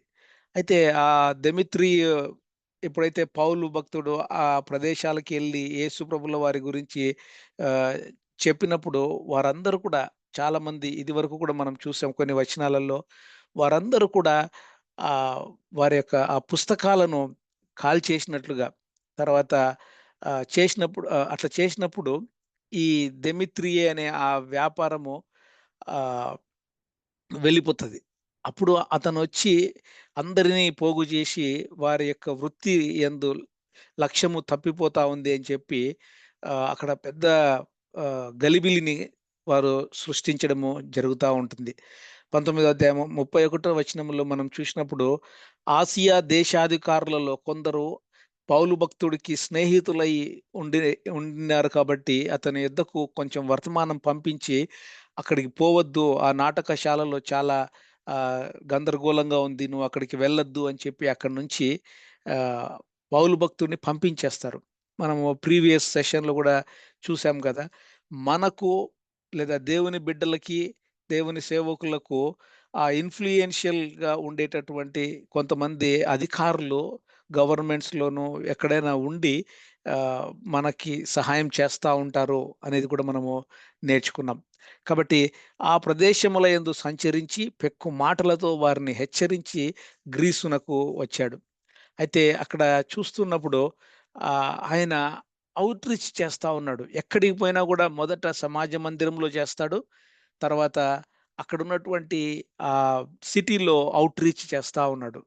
అయితే ఆ దెమిత్రి ఎప్పుడైతే పౌలు భక్తుడు ఆ ప్రదేశాలకి వెళ్ళి యేసు ప్రభుల వారి గురించి ఆహ్, చెప్పినప్పుడు వారందరూ కూడా చాలామంది ఇదివరకు కూడా మనం చూసాం కొన్ని వచనాలలో వారందరూ కూడా ఆహ్, వారి యొక్క ఆ పుస్తకాలను కాల్చేసినట్లుగా తర్వాత అట్లా చేసినప్పుడు ఈ దెమిత్రియే అనే ఆ వ్యాపారము ఆహ్, వెళ్ళిపోతది. అప్పుడు అతనొచ్చి అందరిని పోగు చేసి వారి యొక్క వృత్తి యందు లక్ష్యము తప్పిపోతా ఉంది అని చెప్పి అక్కడ పెద్ద గలిబిలిని వారు సృష్టించడము జరుగుతా ఉంటుంది. 19వ అధ్యాయము 31వ వచనంలో మనం చూసినప్పుడు ఆసియా దేశాధికారులలో కొందరు పౌలు భక్తుడికి స్నేహితులై ఉండి ఉన్నారు కాబట్టి అతని యొద్దకు కొంచెం వర్తమానం పంపించి అక్కడికి పోవద్దు. ఆ నాటకశాలలో చాలా గందరగోళంగా ఉంది. నువ్వు అక్కడికి వెళ్ళొద్దు అని చెప్పి అక్కడి నుంచి ఆహ్, పౌలు భక్తుడిని పంపించేస్తారు. మనము ప్రీవియస్ సెషన్‌లో గూడా చూసాం గదా! మనకు లేదా దేవుని బిడ్డలకి, దేవుని సేవకులకు ఆ ఇన్‌ఫ్లూయెన్షియల్‌గా ఉండేటటువంటి కొంతమంది అధికారులు గవర్నమెంట్స్‌లోనూ ఎక్కడైనా ఉండి మనకి సహాయం చేస్తా ఉంటారు అనేది కూడా మనము నేర్చుకున్నాం. కాబట్టి ఆ ప్రదేశముల యందు సంచరించి పెక్కు మాటలతో వారిని హెచ్చరించి గ్రీసునకు వచ్చాడు. అయితే అక్కడ చూస్తున్నప్పుడు ఆయన ఔట్‌రీచ్ చేస్తా ఉన్నాడు. ఎక్కడికి పోయినా గూడా మొదట సమాజ మందిరంలో చేస్తాడు. తర్వాత అక్కడున్నటువంటి సిటీలో ఔట్‌రీచ్ చేస్తా ఉన్నాడు.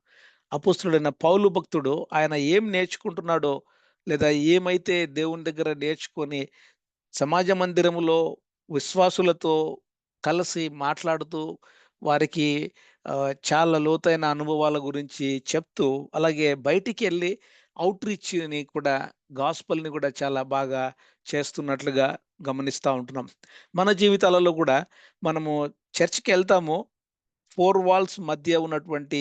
అపోస్తలుడైన పౌలు భక్తుడు ఆయన ఏం నేర్చుకుంటున్నాడో, లేదా ఏమైతే దేవుని దగ్గర నేర్చుకొని సమాజ మందిరములో విశ్వాసులతో కలిసి మాట్లాడుతూ వారికి చాలా లోతైన అనుభవాల గురించి చెప్తూ, అలాగే బయటికెళ్ళి ఔట్‌రీచ్‌ని కూడా గాస్పెల్‌ని కూడా చాలా బాగా చేస్తున్నట్లుగా గమనిస్తా ఉంటున్నాం. మన జీవితాలలో కూడా మనము చర్చ్‌కెళ్తాము. 4 వాల్స్ మధ్య ఉన్నటువంటి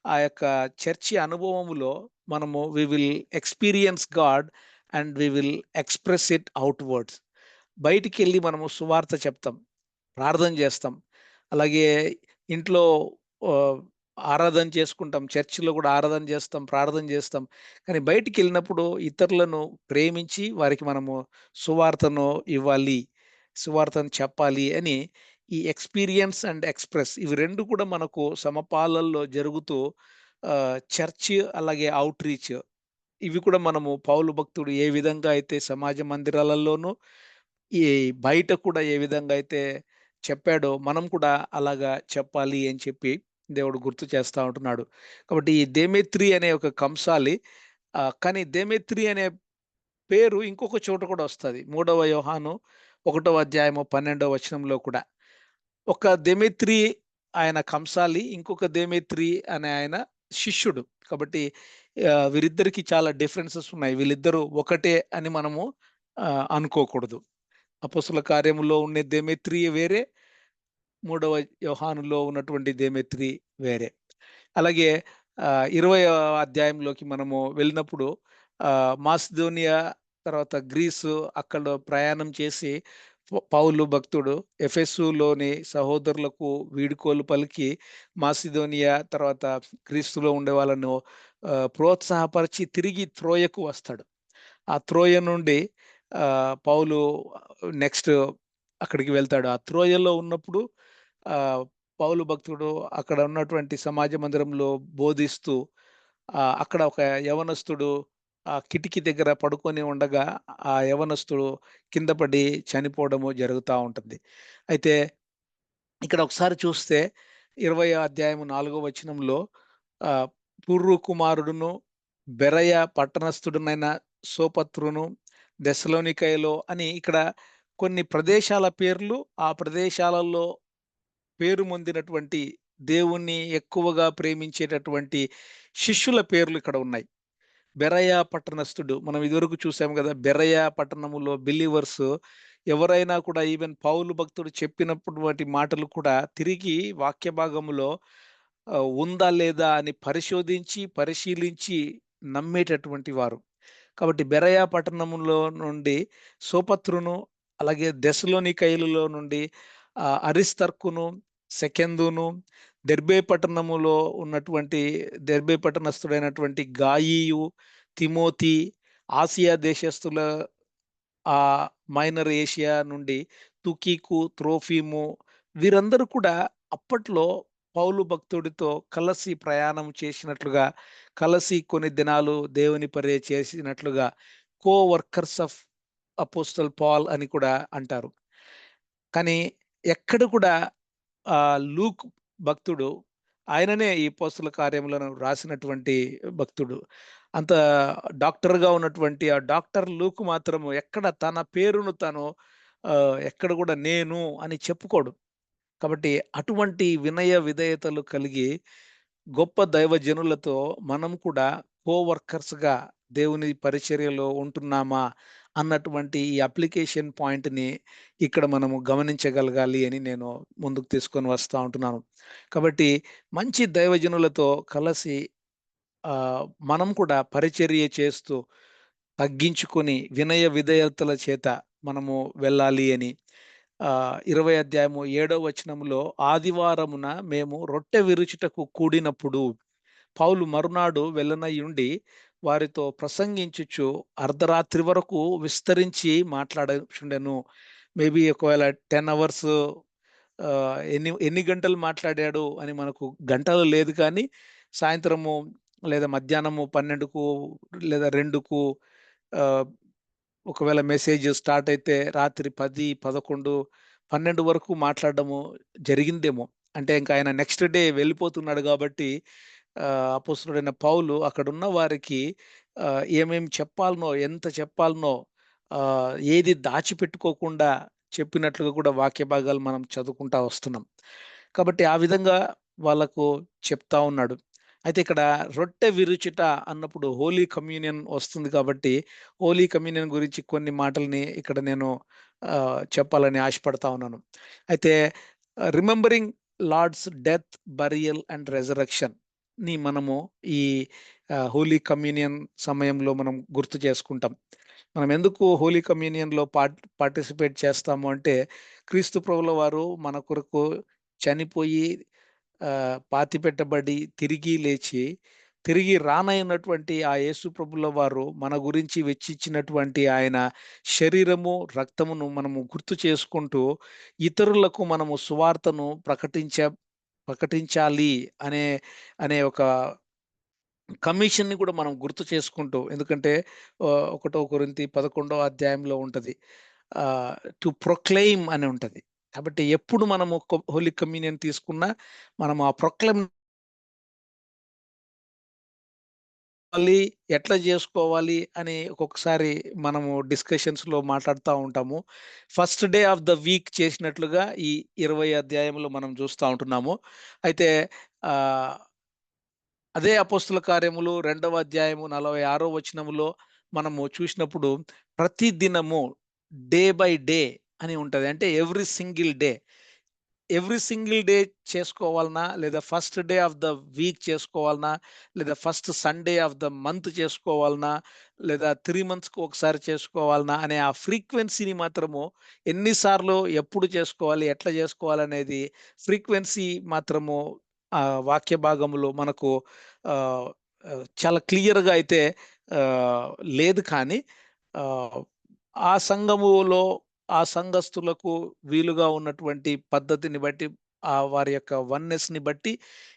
ఆ యొక్క చర్చి అనుభవములో మనము will experience God and will express it outwards. బయటికెళ్ళి మనము సువార్త చెప్తాం. ప్రార్థన జేస్తాం. అలాగే ఇంట్లో ఆహ్, ఆరాధన చేసుకుంటాం. చర్చిలో గూడా ఆరాధన జేస్తాం, ప్రార్థన జేస్తాం. కానీ బయటికెళ్ళినప్పుడు ఇతరులను ప్రేమించి వారికి మనము సువార్తను ఇవ్వాలి, సువార్తను చెప్పాలి అని ఈ ఎక్స్‌పీరియన్స్ అండ్ ఎక్స్‌ప్రెస్ ఇవి 2 కూడా మనకు సమపాలల్లో జరుగుతూ చర్చ్ అలాగే ఔట్‌రీచ్ ఇవి కూడా మనము పౌలు భక్తుడు ఏ విధంగా అయితే సమాజ మందిరాలలోనూ, ఈ బయట కూడా ఏ విధంగా అయితే చెప్పాడో, మనం కూడా అలాగా చెప్పాలి అని చెప్పి దేవుడు గుర్తు చేస్తా ఉంటున్నాడు. కాబట్టి ఈ దేమేత్రి అనే ఒక కంసాలి కానీ దేమేత్రి అనే పేరు ఇంకొక చోట కూడా వస్తది. 3వ యోహాను 1వ అధ్యాయము 12వ వచనంలో కూడా. ఒక దెమేత్రి ఆయన కంసాలి. ఇంకొక దెమేత్రి అనే ఆయన శిష్యుడు. కాబట్టి వీరిద్దరికీ చాలా డిఫరెన్సెస్ ఉన్నాయి. వీళ్ళిద్దరూ ఒకటే అని మనము అనుకోకూడదు. అపోస్తల కార్యములో ఉండే దెమేత్రి వేరే, మూడవ యోహానులో ఉన్నటువంటి దెమేత్రి వేరే. అలాగే 20వ అధ్యాయంలోకి మనము వెళ్ళినప్పుడు మాసిదోనియా తర్వాత గ్రీసు అక్కడ ప్రయాణం చేసి పౌలు భక్తుడు ఎఫెసులోని సహోదరులకు వీడ్కోలు పలికి మాసిదోనియా తర్వాత గ్రీసులో ఉండే వాళ్ళను ప్రోత్సాహపరిచి తిరిగి త్రోయకు వస్తాడు. ఆ త్రోయ నుండి పౌలు నెక్స్ట్ అక్కడికి వెళ్తాడు. ఆ త్రోయలో ఉన్నప్పుడు ఆహ్, పౌలు భక్తుడు అక్కడ ఉన్నటువంటి సమాజ మందిరంలో బోధిస్తూ అక్కడ ఒక యవనస్తుడు కిటికీ దగ్గర పడుకొని ఉండగా ఆ యవనస్తుడు కింద పడి చనిపోవడము జరుగుతా ఉంటుంది. అయితే ఇక్కడ ఒకసారి చూస్తే 20వ అధ్యాయం 4వ వచనంలో ఆహ్, పుర్రు కుమారుడును, బెరయ పట్టణస్థుడునైన సోపత్రును, దెస్సలోనికయలో అని ఇక్కడ కొన్ని ప్రదేశాల పేర్లు, ఆ ప్రదేశాలలో పేరు పొందినటువంటి దేవుణ్ణి ఎక్కువగా ప్రేమించేటటువంటి శిష్యుల పేర్లు ఇక్కడ ఉన్నాయి. బెరయ పట్టణస్థుడు. మనం ఇదివరకు చూసాం గదా! బెరయ పట్టణములో బిలీవర్స్ ఎవరైనా కూడా ఈవెన్ పౌలు భక్తుడు చెప్పినప్పుడు వాటి మాటలు కూడా తిరిగి వాక్య భాగములో ఉందా లేదా అని పరిశీలించి నమ్మేటటువంటి వారు. కాబట్టి బెరయా పట్టణంలో నుండి సోపత్రును, అలాగే దెస్సలోనికయులలో నుండి అరిస్తర్కును, సెకెందును, దెర్బే పట్టణములో ఉన్నటువంటి దెర్బే పట్టణస్థుడైనటువంటి గాయియు, తిమోతి, ఆసియా దేశస్థుల మైనర్ ఏషియా నుండి తుకీకు, త్రోఫిము, వీరందరూ కూడా అప్పట్లో పౌలు భక్తుడితో కలిసి ప్రయాణం చేసినట్లుగా, కలిసి కొన్ని దినాలు దేవుని పరిచర్య చేసినట్లుగా వర్కర్స్ ఆఫ్ అపోస్టల్ పాల్ అని కూడా అంటారు. కానీ ఎక్కడ కూడా లూక్ భక్తుడు, ఆయననే ఈ అపోస్తల కార్యములను రాసినటువంటి భక్తుడు. అంత డాక్టర్‌గా ఉన్నటువంటి ఆ డాక్టర్ లూక్ మాత్రము ఎక్కడ తన పేరును తను ఎక్కడ కూడా నేను అని చెప్పుకోడు. కాబట్టి అటువంటి వినయ విధేయతలు కలిగి గొప్ప దైవజనులతో మనం కూడా కోవర్కర్స్‌గా దేవుని పరిచర్యలో ఉంటున్నామా అన్నటువంటి ఈ అప్లికేషన్ పాయింట్‌ని ఇక్కడ మనము గమనించగలగాలి అని నేను ముందుకు తీసుకొని వస్తా ఉంటున్నాను. కాబట్టి మంచి దైవజనులతో కలిసి మనం కూడా పరిచర్య చేస్తూ తగ్గించుకొని వినయ విధేయతల చేత మనము వెళ్ళాలి అని 20 అధ్యాయము 7వ వచనంలో, ఆదివారమున మేము రొట్టె విరుచుటకు కూడినప్పుడు పౌలు మరునాడు వెళ్ళనయుండి వారితో ప్రసంగించుచు అర్ధరాత్రి వరకు విస్తరించి మాట్లాడుచుండెను. మేబీ ఒకవేళ 10 అవర్స్ ఎన్ని ఎన్ని గంటలు మాట్లాడాడు అని మనకు గంటలు లేదు కానీ, సాయంత్రము లేదా మధ్యాహ్నము 12కు లేదా 2కు ఆహ్, ఒకవేళ మెసేజ్ స్టార్ట్ అయితే రాత్రి 10, 11, 12 వరకు మాట్లాడడము జరిగిందేమో. అంటే ఇంకా ఆయన నెక్స్ట్ డే వెళ్ళిపోతున్నాడు కాబట్టి అపోస్తలుడైన పౌలు అక్కడున్న వారికి ఏమేమి చెప్పాలనో, ఎంత చెప్పాలనో, ఏది దాచిపెట్టుకోకుండా చెప్పినట్లుగా కూడా వాక్య భాగాలు మనం చదువుకుంటా వస్తున్నాం. కాబట్టి ఆ విధంగా వాళ్ళకు చెప్తా ఉన్నాడు. అయితే ఇక్కడ రొట్టె విరుచుట అన్నప్పుడు హోలీ కమ్యూనియన్ వస్తుంది కాబట్టి, హోలీ కమ్యూనియన్ గురించి కొన్ని మాటల్ని ఇక్కడ నేను చెప్పాలని ఆశపడతా ఉన్నాను. అయితే remembering Lord's death, burial and రెజరక్షన్‌ని మనము ఈ హోలీ కమ్యూనియన్ సమయంలో మనం గుర్తు చేసుకుంటాం. మనం ఎందుకు హోలీ కమ్యూనియన్‌లో పార్టిసిపేట్ చేస్తాము అంటే, క్రీస్తు ప్రభుల వారు మన కొరకు చనిపోయి, పాతిపెట్టబడి, తిరిగి లేచి, తిరిగి రానయ్యున్నటువంటి ఆ యేసు ప్రభుల వారు మన గురించి వెచ్చించినటువంటి ఆయన శరీరము, రక్తమును మనము గుర్తు చేసుకుంటూ, ఇతరులకు మనము సువార్తను ప్రకటించాలి అనే అనే ఒక కమిషన్‌ని కూడా మనం గుర్తు చేసుకుంటూ, ఎందుకంటే 1 కొరింథీ 11వ అధ్యాయంలో ఉంటది. ఆహ్, టు ప్రొక్లెయిమ్ అని ఉంటది. కాబట్టి ఎప్పుడు మనము హోలీ కమ్యూనియన్ తీసుకున్నా, మనం ఆ ప్రొక్లైమ్ ఎట్లా జేసుకోవాలి అని ఒక్కొక్కసారి మనము డిస్కషన్స్‌లో మాట్లాడుతా ఉంటాము. First day of the week చేసినట్లుగా ఈ 20 అధ్యాయంలో మనం చూస్తా ఉంటున్నాము. అయితే ఆహ్ అదే అపోస్తుల కార్యములు 2వ అధ్యాయము 46వ వచనములో మనము చూసినప్పుడు, ప్రతి దినము డే బై డే అని ఉంటది. అంటే ఎవ్రీ సింగిల్ డే చేసుకోవాలనా, లేదా first day of the week చేసుకోవాలనా, లేదా first Sunday of the month చేసుకోవాలనా, లేదా 3 మంత్స్‌కి ఒకసారి చేసుకోవాలనా అనే ఆ ఫ్రీక్వెన్సీని మాత్రము ఎన్ని సార్లు, ఎప్పుడు చేసుకోవాలి, ఎట్లా చేసుకోవాలనేది ఫ్రీక్వెన్సీ మాత్రము వాక్య భాగములో మనకు ఆహ్, చాలా క్లియర్‌గా అయితే ఆహ్, లేదు కానీ, ఆహ్, ఆ సంఘములో ఆ సంఘస్థులకు వీలుగా ఉన్నటువంటి పద్ధతిని బట్టి, వారి యొక్క వన్నెస్‌ని బట్టి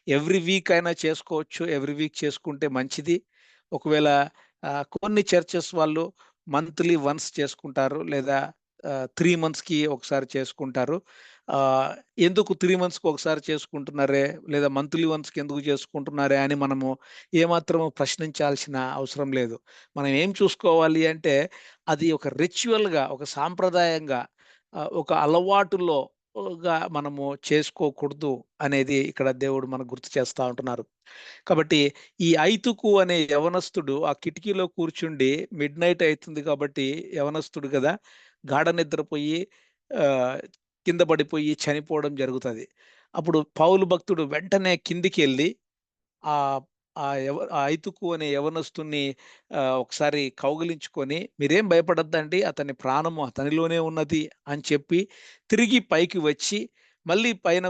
ఎవ్రీ వీక్ అయినా చేసుకోవచ్చు. ఎవ్రీ వీక్ చేసుకుంటే మంచిది. ఒకవేళ కొన్ని చర్చెస్ వాళ్ళు మంత్లీ వన్స్ చేసుకుంటారు. లేదా 3 మంత్స్‌కి ఒకసారి చేసుకుంటారు. ఆహ్, ఎందుకు 3 మంత్స్‌కి ఒకసారి చేసుకుంటున్నారే, లేదా మంత్లీ వన్స్‌కి ఎందుకు చేసుకుంటున్నారే అని మనము ఏమాత్రము ప్రశ్నించాల్సిన అవసరం లేదు. మనం ఏం చూసుకోవాలి అంటే, అది ఒక రిచ్యువల్‌గా, ఒక సాంప్రదాయంగా, ఒక అలవాటులో మనము చేసుకోకూడదు అనేది ఇక్కడ దేవుడు మనకు గుర్తు చేస్తా ఉంటున్నారు. కాబట్టి ఈ ఐతుకు అనే యవనస్తుడు ఆ కిటికీలో కూర్చుండి, మిడ్‌నైట్ అయితుంది కాబట్టి యవనస్తుడు గదా! గాఢ నిద్రపోయి ఆహ్, కింద పడిపోయి చనిపోవడం జరుగుతది. అప్పుడు పౌలు భక్తుడు వెంటనే కిందికి వెళ్ళి ఆ ఆ ఐతుకు అనే యవనస్తుని ఒకసారి కౌగిలించుకొని, మీరేం భయపడొద్దండి, అతని ప్రాణము అతనిలోనే ఉన్నది అని చెప్పి తిరిగి పైకి వచ్చి మళ్ళీ పైన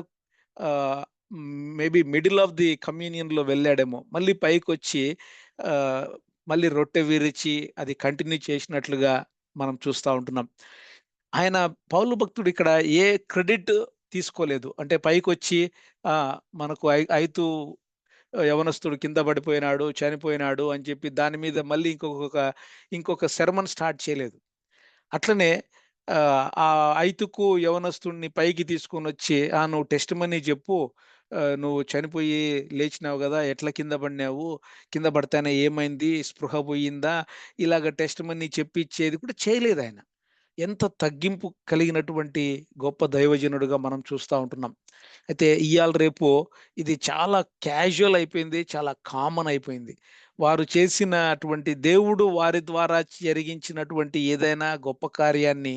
మేబీ మిడిల్ ఆఫ్ ది కమ్యూనియన్‌లో వెళ్ళాడేమో. మళ్ళీ పైకొచ్చి ఆహ్, మళ్ళీ రొట్టె విరిచి అది కంటిన్యూ చేసినట్లుగా మనం చూస్తా ఉంటున్నాం. ఆయన పౌలు భక్తుడు ఇక్కడ ఏ క్రెడిట్ తీసుకోలేదు. అంటే పైకొచ్చి మనకు ఐతు యవనస్తుడు కింద పడిపోయినాడు, చనిపోయినాడు అని చెప్పి దాని మీద మళ్ళీ ఇంకొక సెర్మన్ స్టార్ట్ చేయలేదు. అట్లనే ఆ ఐతుకు యవనస్తుడిని పైకి తీసుకొనొచ్చి, నువ్వు టెస్టిమనీ జెప్పు. నువ్వు చనిపోయి లేచినావు గదా! ఎట్లా కింద పడినావు? కింద పడితేనే ఏమైంది? స్పృహ పోయిందా? ఇలాగ టెస్టిమనీ చెప్పిచ్చేది కూడా చేయలేదాయన. ఎంత తగ్గింపు కలిగినటువంటి గొప్ప దైవజనుడుగా మనం చూస్తా ఉంటున్నాం. అయితే ఇయాల రేపు ఇది చాలా క్యాజువల్ అయిపోయింది. చాలా కామన్ అయిపోయింది. వారు చేసినటువంటి దేవుడు వారి ద్వారా జరిగించినటువంటి ఏదైనా గొప్ప కార్యాన్ని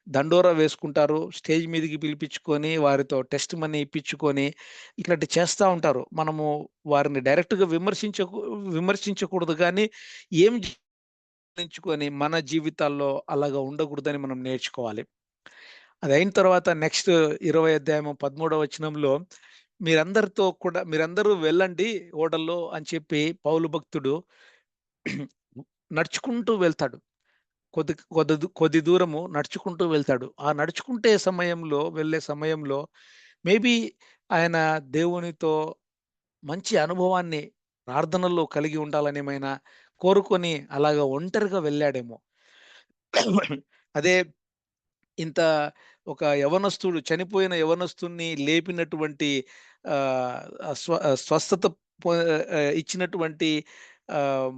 దండోరా వేసుకుంటారు. స్టేజ్ మీదకి పిలిపించుకొని వారితో టెస్ట్ మనీ ఇప్పించుకొని ఇట్లాంటివి చేస్తా ఉంటారు. మనము వారిని డైరెక్ట్‌గా విమర్శించకూడదు గానీ, ఏం ఎంచుకొని మన జీవితాల్లో అలాగా ఉండకూడదని మనం నేర్చుకోవాలి. అదయిన తర్వాత నెక్స్ట్ 20 అధ్యాయము 13వ వచనంలో మీరందరూ వెళ్ళండి ఓడల్లో అని చెప్పి పౌలు భక్తుడు నడుచుకుంటూ వెళ్తాడు. కొద్ది దూరము నడుచుకుంటూ వెళ్తాడు. ఆ నడుచుకుంటే వెళ్ళే సమయంలో మేబీ ఆయన దేవునితో మంచి అనుభవాన్ని ప్రార్థనల్లో కలిగి ఉండాలనేమైనా కోరుకొని అలాగా ఒంటరిగా వెళ్ళాడేమో. అదే ఇంత ఒక చనిపోయిన యవనస్తుడిని లేపినటువంటి ఆహ్, స్వస్థత ఇచ్చినటువంటి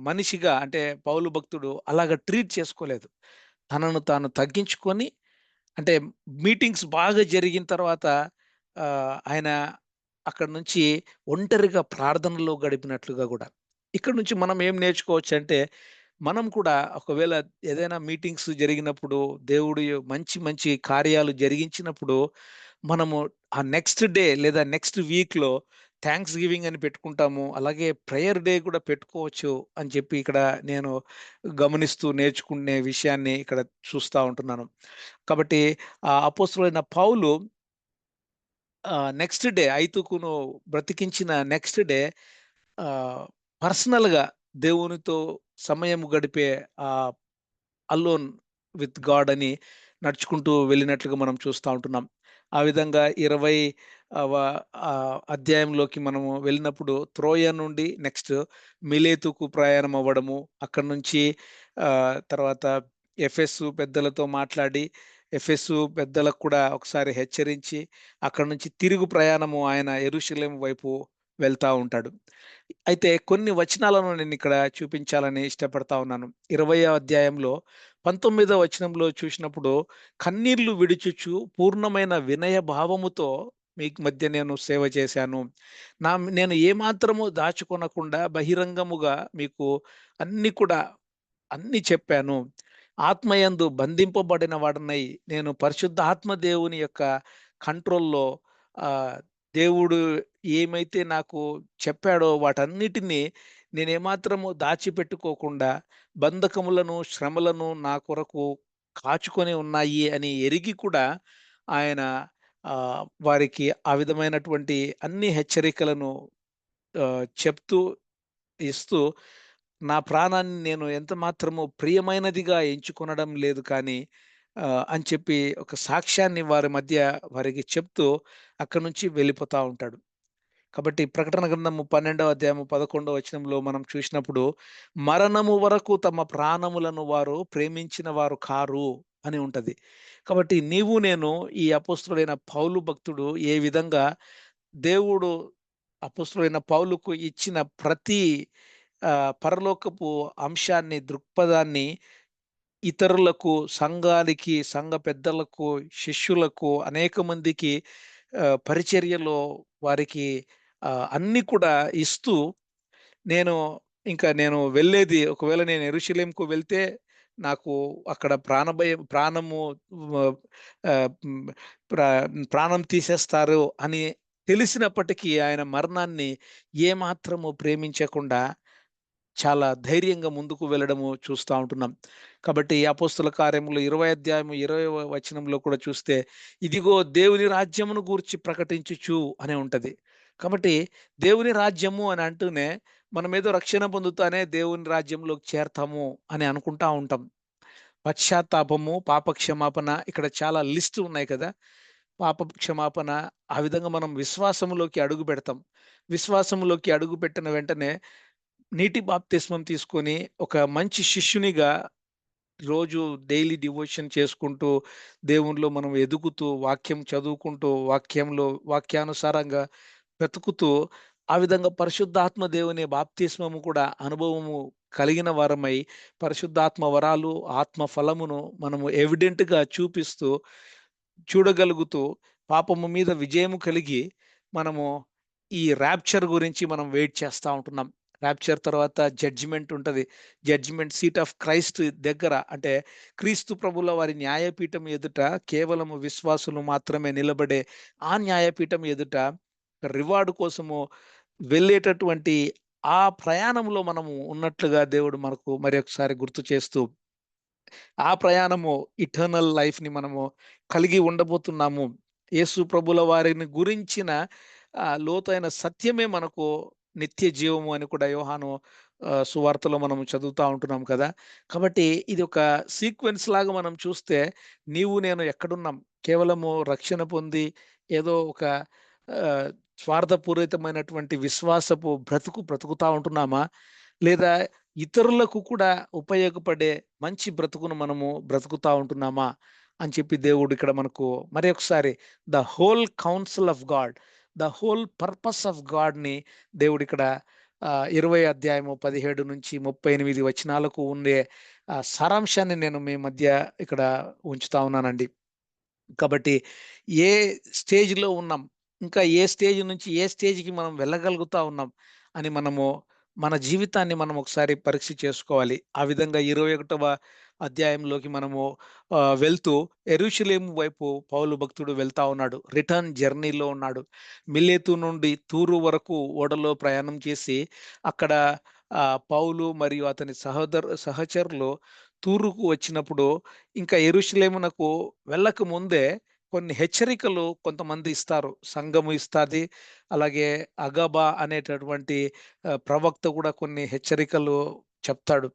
మనిషిగా అంటే పౌలు భక్తుడు అలాగా ట్రీట్ చేసుకోలేదు. తనను తాను తగ్గించుకొని అంటే మీటింగ్స్ బాగా జరిగిన తర్వాత ఆయన అక్కడి నుంచి ఒంటరిగా ప్రార్థనలో గడిపినట్లుగా గూడా. ఇక్కడి నుంచి మనం ఏం నేర్చుకోవచ్చంటే, మనం కూడా ఒకవేళ ఏదైనా మీటింగ్స్ జరిగినప్పుడు, దేవుడు మంచి మంచి కార్యాలు జరిగించినప్పుడు, మనము ఆ నెక్స్ట్ డే లేదా నెక్స్ట్ వీక్‌లో థాంక్స్ గివింగ్ అని పెట్టుకుంటాము. అలాగే ప్రేయర్ డే కూడా పెట్టుకోవచ్చు అని చెప్పి ఇక్కడ నేను గమనిస్తూ నేర్చుకునే విషయాన్ని ఇక్కడ చూస్తా ఉంటున్నాను. కాబట్టి అపోస్తలుడైన పౌలు నెక్స్ట్ డే ఐతుకును బ్రతికించిన నెక్స్ట్ డే ఆహ్, పర్సనల్‌గా దేవునితో సమయం గడిపే ఆహ్, అలోన్ విత్ గాడ్ అని నడుచుకుంటూ వెళ్ళినట్లుగా మనం చూస్తా ఉంటున్నాం. ఆ విధంగా 20 అధ్యాయంలోకి మనము వెళ్ళినప్పుడు త్రోయ నుండి నెక్స్ట్ మిలేతుకు ప్రయాణం అవ్వడము. అక్కడి నుంచి తర్వాత ఎఫెసు పెద్దలతో మాట్లాడి, ఎఫెసు పెద్దలకు కూడా ఒకసారి హెచ్చరించి, అక్కడి నుంచి తిరుగు ప్రయాణము ఆయన యెరూషలేము వైపు వెళ్తా ఉంటాడు. అయితే కొన్ని వచనాలను నేనిక్కడ చూపించాలని ఇష్టపడతా ఉన్నాను. 20వ అధ్యాయంలో 19వ వచనంలో చూసినప్పుడు, కన్నీళ్లు విడుచుచు పూర్ణమైన వినయ భావముతో మీకు మధ్య నేను సేవ చేశాను. నేను ఏమాత్రము దాచుకొనకుండా బహిరంగముగా మీకు అన్నీ కూడా అన్నీ చెప్పాను. ఆత్మయందు బంధింపబడిన వాడనై నేను పరిశుద్ధాత్మ దేవుని యొక్క కంట్రోల్‌లో ఆహ్, దేవుడు ఏమైతే నాకు చెప్పాడో వాటన్నిటిని నేనేమాత్రము దాచిపెట్టుకోకుండా బంధకములను, శ్రమలను నా కొరకు కాచుకొని ఉన్నాయి అని ఎరిగి కూడా ఆయన వారికి ఆ విధమైనటువంటి అన్ని హెచ్చరికలను చెప్తూ, ఇస్తూ నా ప్రాణాన్ని నేను ఎంత మాత్రము ప్రియమైనదిగా ఎంచుకొనడం లేదు కానీ అని చెప్పి ఒక సాక్ష్యాన్ని వారికి చెప్తూ అక్కడి నుంచి వెళ్ళిపోతా ఉంటాడు. కాబట్టి ప్రకటన గ్రంథము 12వ అధ్యాయము 11వ వచనంలో మనం చూసినప్పుడు, మరణము వరకు తమ ప్రాణములను వారు ప్రేమించిన వారు కారు అని ఉంటది. కాబట్టి నేను ఈ అపోస్తలుడైన పౌలు భక్తుడు ఏ విధంగా దేవుడు అపోస్తలుడైన పౌలుకు ఇచ్చిన ప్రతి పరలోకపు అంశాన్ని, దృక్పథాన్ని ఇతరులకు, సంఘ పెద్దలకు, శిష్యులకు అనేక మందికి పరిచర్యలో వారికి అన్నీ కూడా ఇస్తూ నేను నేను వెళ్ళేది ఒకవేళ నేను యెరూషలేముకు వెళ్తే నాకు అక్కడ ప్రాణము వ ఆహ్, హ్మ్, ప్రా ప్రాణం తీసేస్తారు అని తెలిసినప్పటికీ ఆయన మరణాన్ని ఏమాత్రము ప్రేమించకుండా చాలా ధైర్యంగా ముందుకు వెళ్ళడము చూస్తా ఉంటున్నాం. కాబట్టి అపోస్తల కార్యములు 20 అధ్యాయము 20 వచనంలో కూడా చూస్తే, ఇదిగో దేవుని రాజ్యమును గూర్చి ప్రకటించుచు అనే ఉంటది. కాబట్టి దేవుని రాజ్యము అని అంటూనే మనమేదో రక్షణ పొందుతానే దేవుని రాజ్యంలోకి చేరతాము అని అనుకుంటా ఉంటాం. పశ్చాత్తాపము, పాప క్షమాపణ ఇక్కడ చాలా లిస్ట్ ఉన్నాయి కదా! పాప క్షమాపణ, ఆ విధంగా మనం విశ్వాసములోకి అడుగు పెడతాం. విశ్వాసములోకి అడుగుపెట్టిన వెంటనే నీటి బాప్తిస్మం తీసుకొని ఒక మంచి శిష్యునిగా రోజు డైలీ డివోషన్ చేసుకుంటూ, దేవునిలో మనం ఎదుగుతూ, వాక్యం చదువుకుంటూ, వాక్యానుసారంగా బ్రతుకుతూ, ఆ విధంగా పరిశుద్ధాత్మ దేవుని బాప్తిస్మము కూడా అనుభవము కలిగిన వారమై, పరిశుద్ధాత్మ వరాలు, ఆత్మ ఫలమును మనము ఎవిడెంట్‌గా చూపిస్తూ, చూడగలుగుతూ, పాపము మీద విజయము కలిగి, మనము ఈ రాప్చర్ గురించి మనం వెయిట్ చేస్తా ఉంటున్నాం. రాప్చర్ తర్వాత జడ్జిమెంట్ ఉంటది. జడ్జిమెంట్ సీట్ ఆఫ్ క్రైస్ట్ దగ్గర, అంటే క్రీస్తు ప్రభుల వారి న్యాయపీఠం ఎదుట కేవలము విశ్వాసులు మాత్రమే నిలబడే ఆ న్యాయపీఠం ఎదుట రివార్డ్ కోసము వెళ్ళేటటువంటి ఆ ప్రయాణంలో మనము ఉన్నట్లుగా దేవుడు మనకు మరి ఒకసారి గుర్తు చేస్తూ, ఆ ప్రయాణము ఇటర్నల్ లైఫ్‌ని మనము కలిగి ఉండబోతున్నాము. యేసు ప్రభుల వారిని గురించిన లోతైన సత్యమే మనకు నిత్య జీవము అని కూడా యోహాను సువార్తలో మనం చదువుతా ఉంటున్నాం కదా! కాబట్టి ఇది ఒక సీక్వెన్స్ లాగా మనం చూస్తే, నీవు నేను ఎక్కడున్నాం? కేవలము రక్షణ పొంది ఏదో ఒక ఆహ్, స్వార్థపూరితమైనటువంటి విశ్వాసపు బ్రతుకుతా ఉంటున్నామా? లేదా ఇతరులకు కూడా ఉపయోగపడే మంచి బ్రతుకును మనము బ్రతుకుతా ఉంటున్నామా? అని చెప్పి దేవుడు ఇక్కడ మనకు మరి ఒకసారి the whole council of God, the whole purpose of గాడ్‌ని దేవుడిక్కడ 20 అధ్యాయము 17-38 వచనాలకు ఉండే సారాంశాన్ని నేను మీ మధ్య ఇక్కడ ఉంచుతా ఉన్నానండి. కాబట్టి ఏ స్టేజ్‌లో ఉన్నాం, ఇంకా ఏ స్టేజ్ నుంచి ఏ స్టేజ్‌కి మనం వెళ్ళగలుగుతా ఉన్నాం అని మనము మన జీవితాన్ని మనం ఒకసారి పరీక్ష చేసుకోవాలి. ఆ విధంగా 21వ అధ్యాయంలోకి మనము వెళ్తూ యెరూషలేము వైపు పౌలు భక్తుడు వెళ్తా ఉన్నాడు. రిటర్న్ జర్నీలో ఉన్నాడు. మిలేతు నుండి తూరు వరకు ఓడలో ప్రయాణం చేసి, అక్కడ పౌలు మరియు అతని సహచరులు తూరుకు వచ్చినప్పుడు, ఇంకా యెరూషలేమునకు వెళ్ళక ముందే కొన్ని హెచ్చరికలు కొంతమంది ఇస్తారు. సంఘము ఇస్తాది. అలాగే అగబా అనేటటువంటి ప్రవక్త కూడా కొన్ని హెచ్చరికలు చెప్తాడు.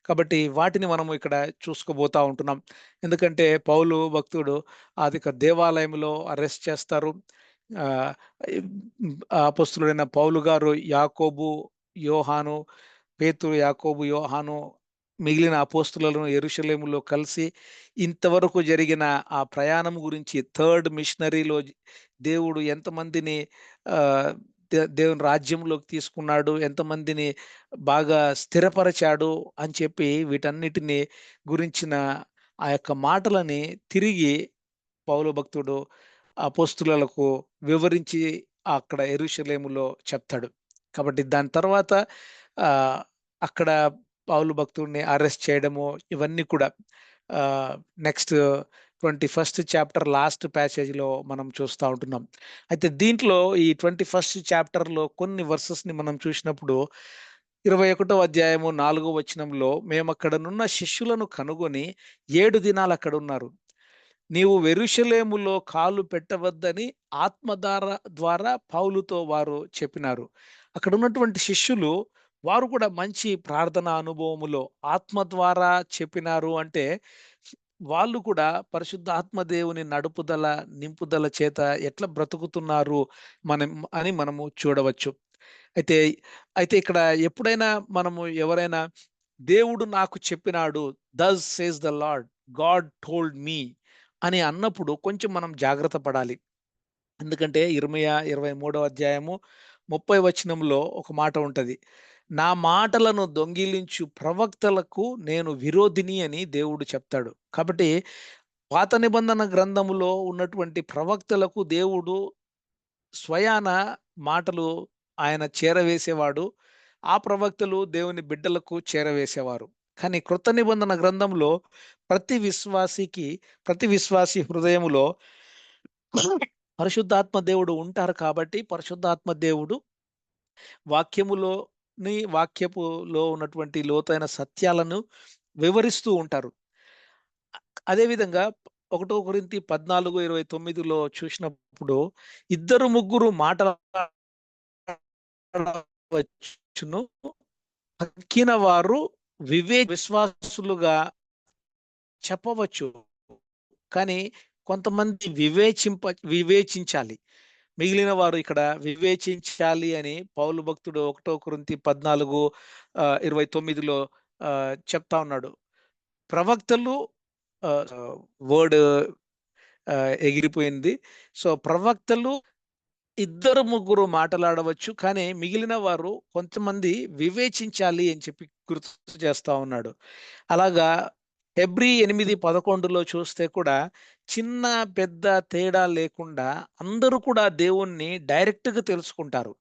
కాబట్టి వాటిని మనము ఇక్కడ చూసుకోబోతా ఉంటున్నాం. ఎందుకంటే పౌలు భక్తుడు అది దేవాలయంలో అరెస్ట్ చేస్తారు. ఆహ్, అపొస్తలుడైన పౌలు గారు యాకోబు, యోహాను, పేతురు, యాకోబు, యోహాను మిగిలిన అపోస్తలులను యెరూషలేములో కలిసి ఇంతవరకు జరిగిన ఆ ప్రయాణం గురించి, థర్డ్ మిషనరీలో దేవుడు ఎంతమందిని ఆహ్, దేవుని రాజ్యంలోకి తీసుకున్నాడు, ఎంతమందిని బాగా స్థిరపరిచాడు అని చెప్పి వీటన్నిటిని గురించిన ఆ యొక్క మాటలని తిరిగి పౌలు భక్తుడు అపోస్తులకు వివరించి అక్కడ యెరూషలేములో చెప్తాడు. కాబట్టి దాని తర్వాత ఆహ్, అక్కడ పౌలు భక్తుడిని అరెస్ట్ చేయడము, ఇవన్నీ కూడా ఆహ్, నెక్స్ట్ 21st చాప్టర్ లాస్ట్ ప్యాసేజ్‌లో మనం చూస్తా ఉంటున్నాం. అయితే దీంట్లో ఈ 21st చాప్టర్‌లో కొన్ని వర్సెస్‌ని మనం చూసినప్పుడు 21వ అధ్యాయము 4వ వచనంలో, మేమక్కడనున్న శిష్యులను కనుగొని 7 దినాలు అక్కడున్నారు. నీవు యెరూషలేములో కాలు పెట్టవద్దని ద్వారా పౌలుతో వారు చెప్పినారు. అక్కడున్నటువంటి శిష్యులు, వారు కూడా మంచి ప్రార్థనా అనుభవములో ఆత్మ ద్వారా చెప్పినారు అంటే, వాళ్ళు కూడా పరిశుద్ధాత్మ దేవుని నడుపుదల, నింపుదల చేత ఎట్లా బ్రతుకుతున్నారు మనం అని మనము చూడవచ్చు. అయితే, ఇక్కడ ఎప్పుడైనా మనము ఎవరైనా దేవుడు నాకు చెప్పినాడు, thus says the lord, God told me అని అన్నప్పుడు కొంచెం మనం జాగ్రత్త పడాలి. ఎందుకంటే ఇర్మీయా 23వ అధ్యాయము 30 వచనంలో ఒక మాట ఉంటది. నా మాటలను దొంగిలించు ప్రవక్తలకు నేను విరోధిని అని దేవుడు చెప్తాడు. కాబట్టి పాత నిబంధన గ్రంథములో ఉన్నటువంటి ప్రవక్తలకు దేవుడు స్వయాన మాటలు ఆయన చేరవేసేవాడు. ఆ ప్రవక్తలు దేవుని బిడ్డలకు చేరవేసేవారు. కానీ క్రొత్త నిబంధన గ్రంథంలో ప్రతి విశ్వాసి హృదయములో పరిశుద్ధాత్మ దేవుడు ఉంటారు కాబట్టి పరిశుద్ధాత్మ దేవుడు వాక్యపులో ఉన్నటువంటి లోతైన సత్యాలను వివరిస్తూ ఉంటారు. అదేవిధంగా 1 కొరింథీ 14:29లో చూసినప్పుడు ఇద్దరు ముగ్గురు మాటలాడవచ్చును, తక్కిన వారు విశ్వాసులుగా చెప్పవచ్చు. కానీ కొంతమంది వివేచించాలి. మిగిలిన వారు ఇక్కడ వివేచించాలి అని పౌలు భక్తుడు 1 కొరింథీ 14:29లో చెప్తా ఉన్నాడు. ప్రవక్తలు వర్డ్ ఎగిరిపోయింది. సో, ప్రవక్తలు ఇద్దరు ముగ్గురు మాటలాడవచ్చు. కానీ మిగిలిన వారు కొంతమంది వివేచించాలి అని చెప్పి గుర్తు చేస్తా ఉన్నాడు. అలాగా హెబ్రీ 8:11లో చూస్తే కూడా చిన్న పెద్ద తేడా లేకుండా అందరూ కూడా దేవుణ్ణి డైరెక్ట్‌గా తెలుసుకుంటారు.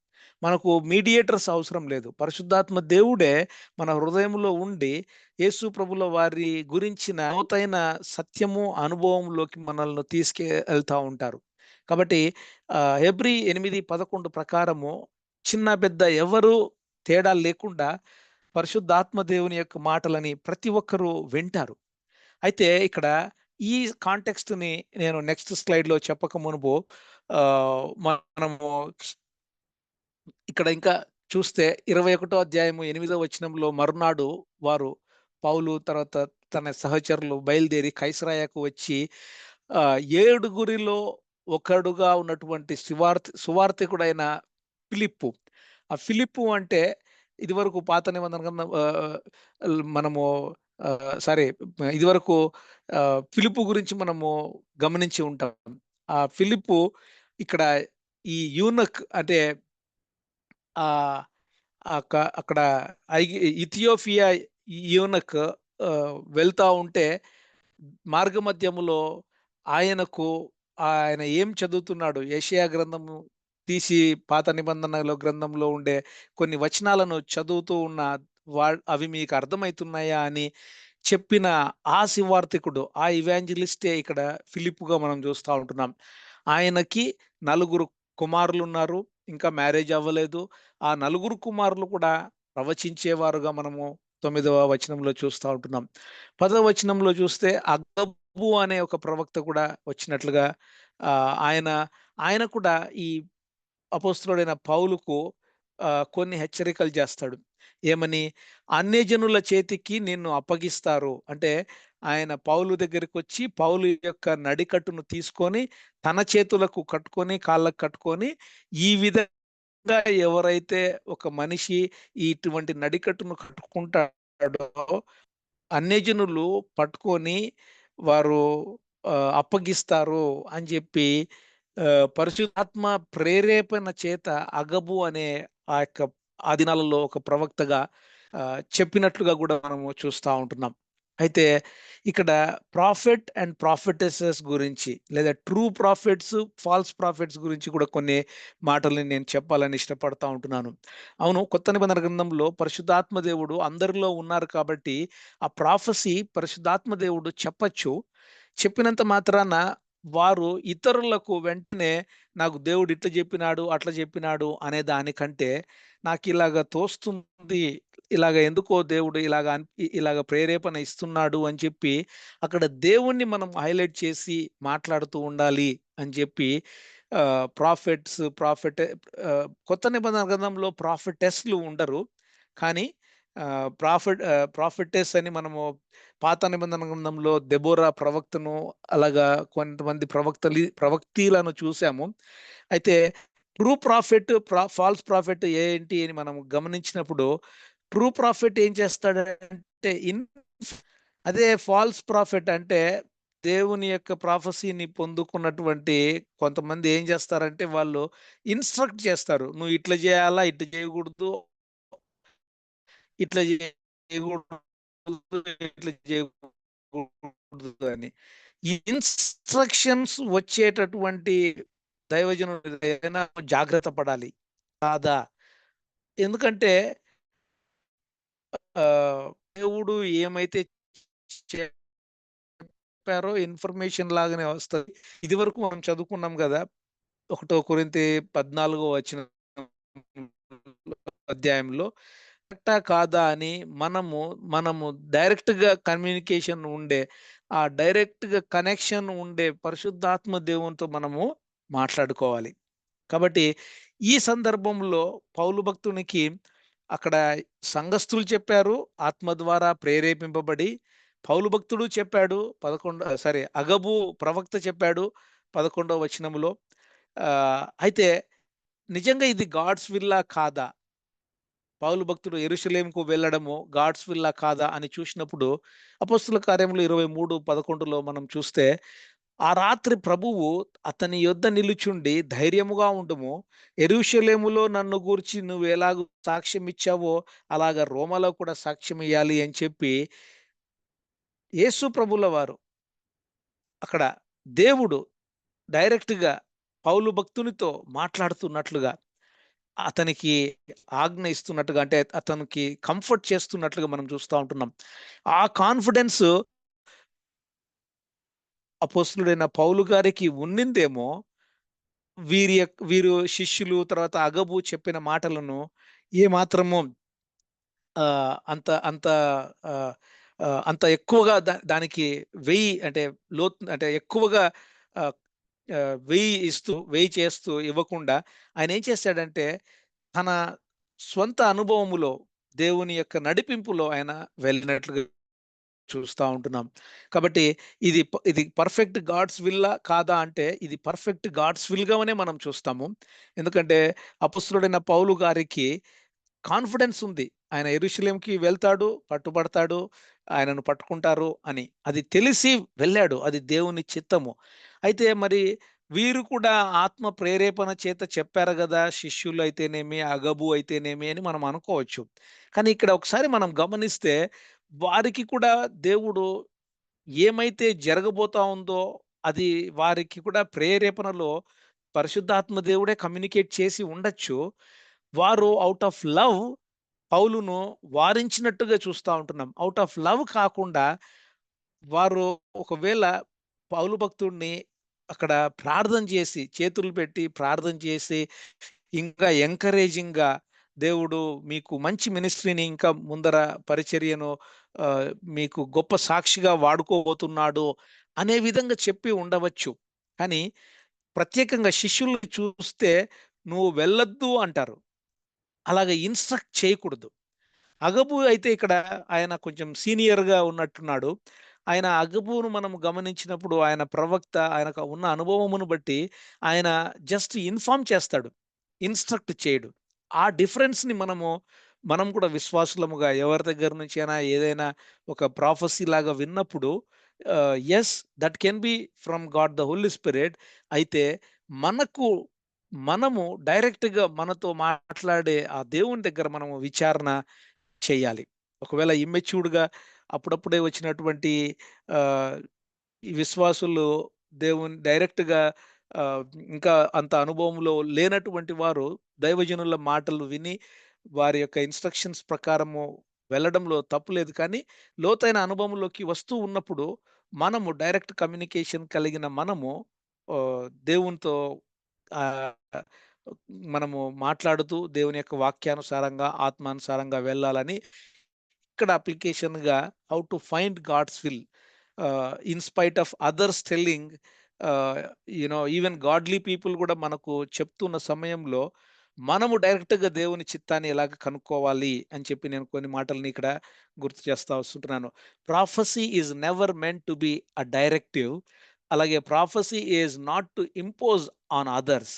మనకు మీడియేటర్స్ అవసరం లేదు. పరిశుద్ధాత్మ దేవుడే మన హృదయంలో ఉండి యేసు ప్రభుల వారి గురించిన లోతైన సత్యము, అనుభవంలోకి మనల్ని తీసుకెళ్తా ఉంటారు. కాబట్టి హెబ్రీ 8:11 ప్రకారము చిన్న పెద్ద ఎవరు తేడా లేకుండా పరిశుద్ధాత్మ దేవుని యొక్క మాటలని ప్రతి ఒక్కరూ వింటారు. అయితే ఇక్కడ ఈ కాంటెక్స్ట్‌ని నేను నెక్స్ట్ స్లైడ్‌లో చెప్పక మునుపు మనము ఇక్కడ ఇంకా చూస్తే 21 అధ్యాయము 8వ వచనంలో మరునాడు వారు పౌలు తర్వాత తన సహచరులు బయలుదేరి కైసరయకు వచ్చి ఏడుగురిలో ఒకడుగా ఉన్నటువంటి సువార్తికుడైన ఫిలిప్పు. ఆ ఫిలిప్పు అంటే ఇదివరకు పాత నిబంధన గ్రంథం మనము సారీ ఇదివరకు ఫిలిప్పు గురించి మనము గమనించి ఉంటాం. ఆ ఫిలిప్పు ఇక్కడ ఈ యూనక్ అంటే ఆహ్, అక్కడ ఇథియోపియా యూనక్ వెళ్తా ఉంటే మార్గమధ్యములో ఆయన ఏం చదువుతున్నాడు? యెషయా గ్రంథము తీసి పాత నిబంధనలో గ్రంథంలో ఉండే కొన్ని వచనాలను చదువుతూ ఉన్న అవి మీకు అర్థమైతున్నాయా అని చెప్పిన ఆ సువార్తికుడు, ఆ ఇవాంజలిస్టే ఇక్కడ ఫిలిప్పుగా మనం చూస్తా ఉంటున్నాం. ఆయనకి నలుగురు కుమారులున్నారు. ఇంకా మ్యారేజ్ అవ్వలేదు. ఆ నలుగురు కుమారులు కూడా ప్రవచించేవారుగా మనము 9వ వచనంలో చూస్తా ఉంటున్నాం. 10వ వచనంలో చూస్తే అగబు అనే ఒక ప్రవక్త కూడా వచ్చినట్లుగా ఆయన ఆయన కూడా ఈ అపోస్తలుడైన పౌలుకు కొన్ని హెచ్చరికలు చేస్తాడు. ఏమని? అన్యజనుల చేతికి నిన్ను అప్పగిస్తారు. అంటే ఆయన పౌలు దగ్గరికొచ్చి పౌలు యొక్క నడికట్టును తీసుకొని తన చేతులకు కట్టుకొని, కాళ్ళకు కట్టుకొని ఈ విధంగా ఎవరైతే ఒక మనిషి ఇటువంటి నడికట్టును కట్టుకుంటాడో అన్యజనులు పట్టుకొని వారు అప్పగిస్తారు అని చెప్పి పరిశుద్ధాత్మ ప్రేరేపణ చేత అగబు అనే ఆ యొక్క ఆ దినాలలో ఒక ప్రవక్తగా చెప్పినట్లుగా కూడా మనము చూస్తా ఉంటున్నాం. అయితే ఇక్కడ ప్రాఫెట్ అండ్ ప్రాఫెటెసెస్ గురించి లేదా ట్రూ ప్రాఫిట్స్, ఫాల్స్ ప్రాఫిట్స్ గురించి కూడా కొన్ని మాటల్ని నేను చెప్పాలని ఇష్టపడతా ఉంటున్నాను. అవును, కొత్త నిబంధన గ్రంథంలో పరిశుద్ధాత్మ దేవుడు అందరిలో ఉన్నారు కాబట్టి ఆ ప్రాఫెసీ పరిశుద్ధాత్మ దేవుడు చెప్పచ్చు. చెప్పినంత మాత్రాన వారు ఇతరులకు వెంటనే నాకు దేవుడు ఇట్లా చెప్పినాడు, అట్లా చెప్పినాడు అనే దానికంటే నాకిలాగ తోస్తుంది, ఇలాగ ఎందుకో దేవుడు ఇలాగ ప్రేరేపణ ఇస్తున్నాడు అని చెప్పి అక్కడ దేవుణ్ణి మనం హైలైట్ చేసి మాట్లాడుతూ ఉండాలి అని చెప్పి కొత్త నిబంధన గ్రంథంలో ప్రాఫెటెస్లు ఉండరు. కానీ ప్రాఫెటెస్ అని మనము పాత నిబంధన గ్రంథంలో దెబోరా ప్రవక్తను అలాగా కొంతమంది ప్రవక్తీలను చూసాము. అయితే ట్రూ ప్రాఫిట్, ఫాల్స్ ప్రాఫిట్ ఏంటి అని మనం గమనించినప్పుడు ట్రూ ప్రాఫిట్ ఏం చేస్తాడంటే అదే ఫాల్స్ ప్రాఫిట్ అంటే దేవుని యొక్క ప్రాఫెసీని పొందుకున్నటువంటి కొంతమంది ఏం చేస్తారంటే వాళ్ళు ఇన్‌స్ట్రక్ట్ చేస్తారు. నువ్వు ఇట్లా చేయాలా, ఇట్లా చేయకూడదు, ఇట్లా చేయకూడదు, ఇట్లా చేయకూడదు అని. ఈ ఇన్‌స్ట్రక్షన్స్ వచ్చేటటువంటి దైవజనుడు ఏదైనా జాగ్రత్త పడాలి. కాదా? ఎందుకంటే దేవుడు ఏమైతే చెప్పారో ఇన్ఫర్మేషన్ లాగానే వస్తది. ఇదివరకు మనం చదువుకున్నాం గదా! ఒకటో కొరింథీ 14 వచనం అధ్యాయంలో కరెక్టా? కాదా? అని మనము డైరెక్ట్‌గా కమ్యూనికేషన్ ఉండే, ఆ డైరెక్ట్‌గా కనెక్షన్ ఉండే పరిశుద్ధాత్మ దేవునితో మనము మాట్లాడుకోవాలి. కాబట్టి ఈ సందర్భంలో పౌలు భక్తునికి అక్కడ సంఘస్థులు చెప్పారు, ఆత్మ ద్వారా ప్రేరేపింపబడి. పౌలు భక్తుడు చెప్పాడు, అగబు ప్రవక్త చెప్పాడు 11వ వచనంలో. అయితే నిజంగా ఇది గాడ్స్ విల్లా కాదా? పౌలు భక్తుడు యెరూషలేముకు వెళ్ళడము గాడ్స్ విల్లా కాదా అని చూసినప్పుడు, అపోస్తుల కార్యములు 23:11లో మనం చూస్తే, ఆ రాత్రి ప్రభువు అతని యొద్ద నిలుచుండి ధైర్యముగా ఉండుము. యెరూషలేములో నన్ను గూర్చి నువ్వు ఎలాగ సాక్ష్యం ఇచ్చావో అలాగా రోమాలో కూడా సాక్ష్యం ఇయ్యాలి అని చెప్పి, యేసు ప్రభుల వారు అక్కడ దేవుడు డైరెక్ట్‌గా పౌలు భక్తునితో మాట్లాడుతున్నట్లుగా, అతనికి ఆజ్ఞ ఇస్తున్నట్టుగా, అంటే అతనికి కంఫర్ట్ చేస్తున్నట్లుగా మనం చూస్తా ఉంటున్నాం. ఆ కాన్ఫిడెన్స్ అపోస్తలుడైన పౌలు గారికి ఉన్నిందేమో, వీరు శిష్యులు తర్వాత అగబు చెప్పిన మాటలను ఏమాత్రము అంత అంత ఆహ్, అంత ఎక్కువగా దానికి అంటే అంటే ఎక్కువగా ఆహ్, వెయ్యి చేస్తూ ఇవ్వకుండా ఆయనేం చేశాడంటే, తన స్వంత అనుభవములో దేవుని యొక్క నడిపింపులో ఆయన వెళ్ళినట్లుగా చూస్తా ఉంటున్నాం. కాబట్టి ఇది పర్ఫెక్ట్ గాడ్స్ విల్లా కాదా అంటే, ఇది పర్ఫెక్ట్ గాడ్స్ విల్‌గానే మనం చూస్తాము. ఎందుకంటే అపొస్తలుడైన పౌలు గారికి కాన్ఫిడెన్స్ ఉంది. ఆయన యెరూషలేంకి వెళ్తాడు, పట్టుబడతాడు, ఆయనను పట్టుకుంటారు అని. అది తెలిసి వెళ్ళాడు. అది దేవుని చిత్తము. అయితే మరి వీరు కూడా ఆత్మ ప్రేరేపణ చేత చెప్పారు గదా! శిష్యులైతేనేమి, అగబు అయితేనేమి అని మనం అనుకోవచ్చు. కానీ ఇక్కడ ఒకసారి మనం గమనిస్తే, వారికి కూడా దేవుడు ఏమైతే జరగబోతా ఉందో, అది వారికి కూడా ప్రేరేపణలో పరిశుద్ధాత్మ దేవుడే కమ్యూనికేట్ చేసి ఉండొచ్చు. వారు ఔట్ ఆఫ్ లవ్ పౌలును వారించినట్టుగా చూస్తా ఉంటున్నాం. ఔట్ ఆఫ్ లవ్ కాకుండా వారు ఒకవేళ పౌలు భక్తుడిని అక్కడ ప్రార్థన చేసి, చేతులు పెట్టి ప్రార్థన చేసి, ఇంకా ఎంకరేజింగ్‌గా దేవుడు మీకు మంచి మినిస్ట్రీని ఇంకా ముందర పరిచర్యను ఆహ్, మీకు గొప్ప సాక్షిగా వాడుకోబోతున్నాడు అనే విధంగా చెప్పి ఉండవచ్చు. కానీ ప్రత్యేకంగా శిష్యుల్ని చూస్తే నువ్వు వెళ్ళొద్దు అంటారు. అలాగ ఇన్‌స్ట్రక్ట్ చేయకూడదు. అగబు అయితే ఇక్కడ ఆయన కొంచెం సీనియర్‌గా ఉన్నట్టున్నాడు. ఆయన అగబును మనం గమనించినప్పుడు ఆయన ప్రవక్త, ఆయనకు ఉన్న అనుభవమును బట్టి ఆయన జస్ట్ ఇన్ఫార్మ్ చేస్తాడు. ఇన్‌స్ట్రక్ట్ చేయడు. ఆ డిఫరెన్స్‌ని మనం కూడా విశ్వాసులముగా ఎవరి దగ్గర నుంచైనా ఏదైనా ఒక ప్రొఫెసీ లాగా విన్నప్పుడు yes, that can be from God the Holy Spirit. అయితే మనకు మనము డైరెక్ట్‌గా మనతో మాట్లాడే ఆ దేవుని దగ్గర మనము విచారణ చేయాలి. ఒకవేళ ఇమ్మెచ్యూర్డ్‌గా అప్పుడప్పుడే వచ్చినటువంటి ఆహ్, ఈ విశ్వాసులు దేవుని డైరెక్ట్‌గా ఆహ్, ఇంకా అంత అనుభవంలో లేనటువంటి వారు దైవజనుల మాటలు విని, వారి యొక్క ఇన్‌స్ట్రక్షన్స్ ప్రకారము వెళ్ళడంలో తప్పు లేదు. కానీ లోతైన అనుభవంలోకి వస్తూ ఉన్నప్పుడు మనము డైరెక్ట్ కమ్యూనికేషన్ కలిగిన మనము దేవునితో ఆహ్, మనము మాట్లాడుతూ దేవుని యొక్క వాక్యానుసారంగా, ఆత్మానుసారంగా వెళ్ళాలని ఇక్కడ అప్లికేషన్‌గా how to find God's will in spite of others telling. Ah, even godly people గూడా మనకు చెప్తున్న సమయంలో, మనము డైరెక్ట్‌గా దేవుని చిత్తాన్ని ఎలాగ కనుక్కోవాలి అని చెప్పి నేను కొన్ని మాటల్ని ఇక్కడ గుర్తు చేస్తా వస్తుంటున్నాను. Prophecy is never meant to be a directive. అలాగే prophecy is not to impose on others.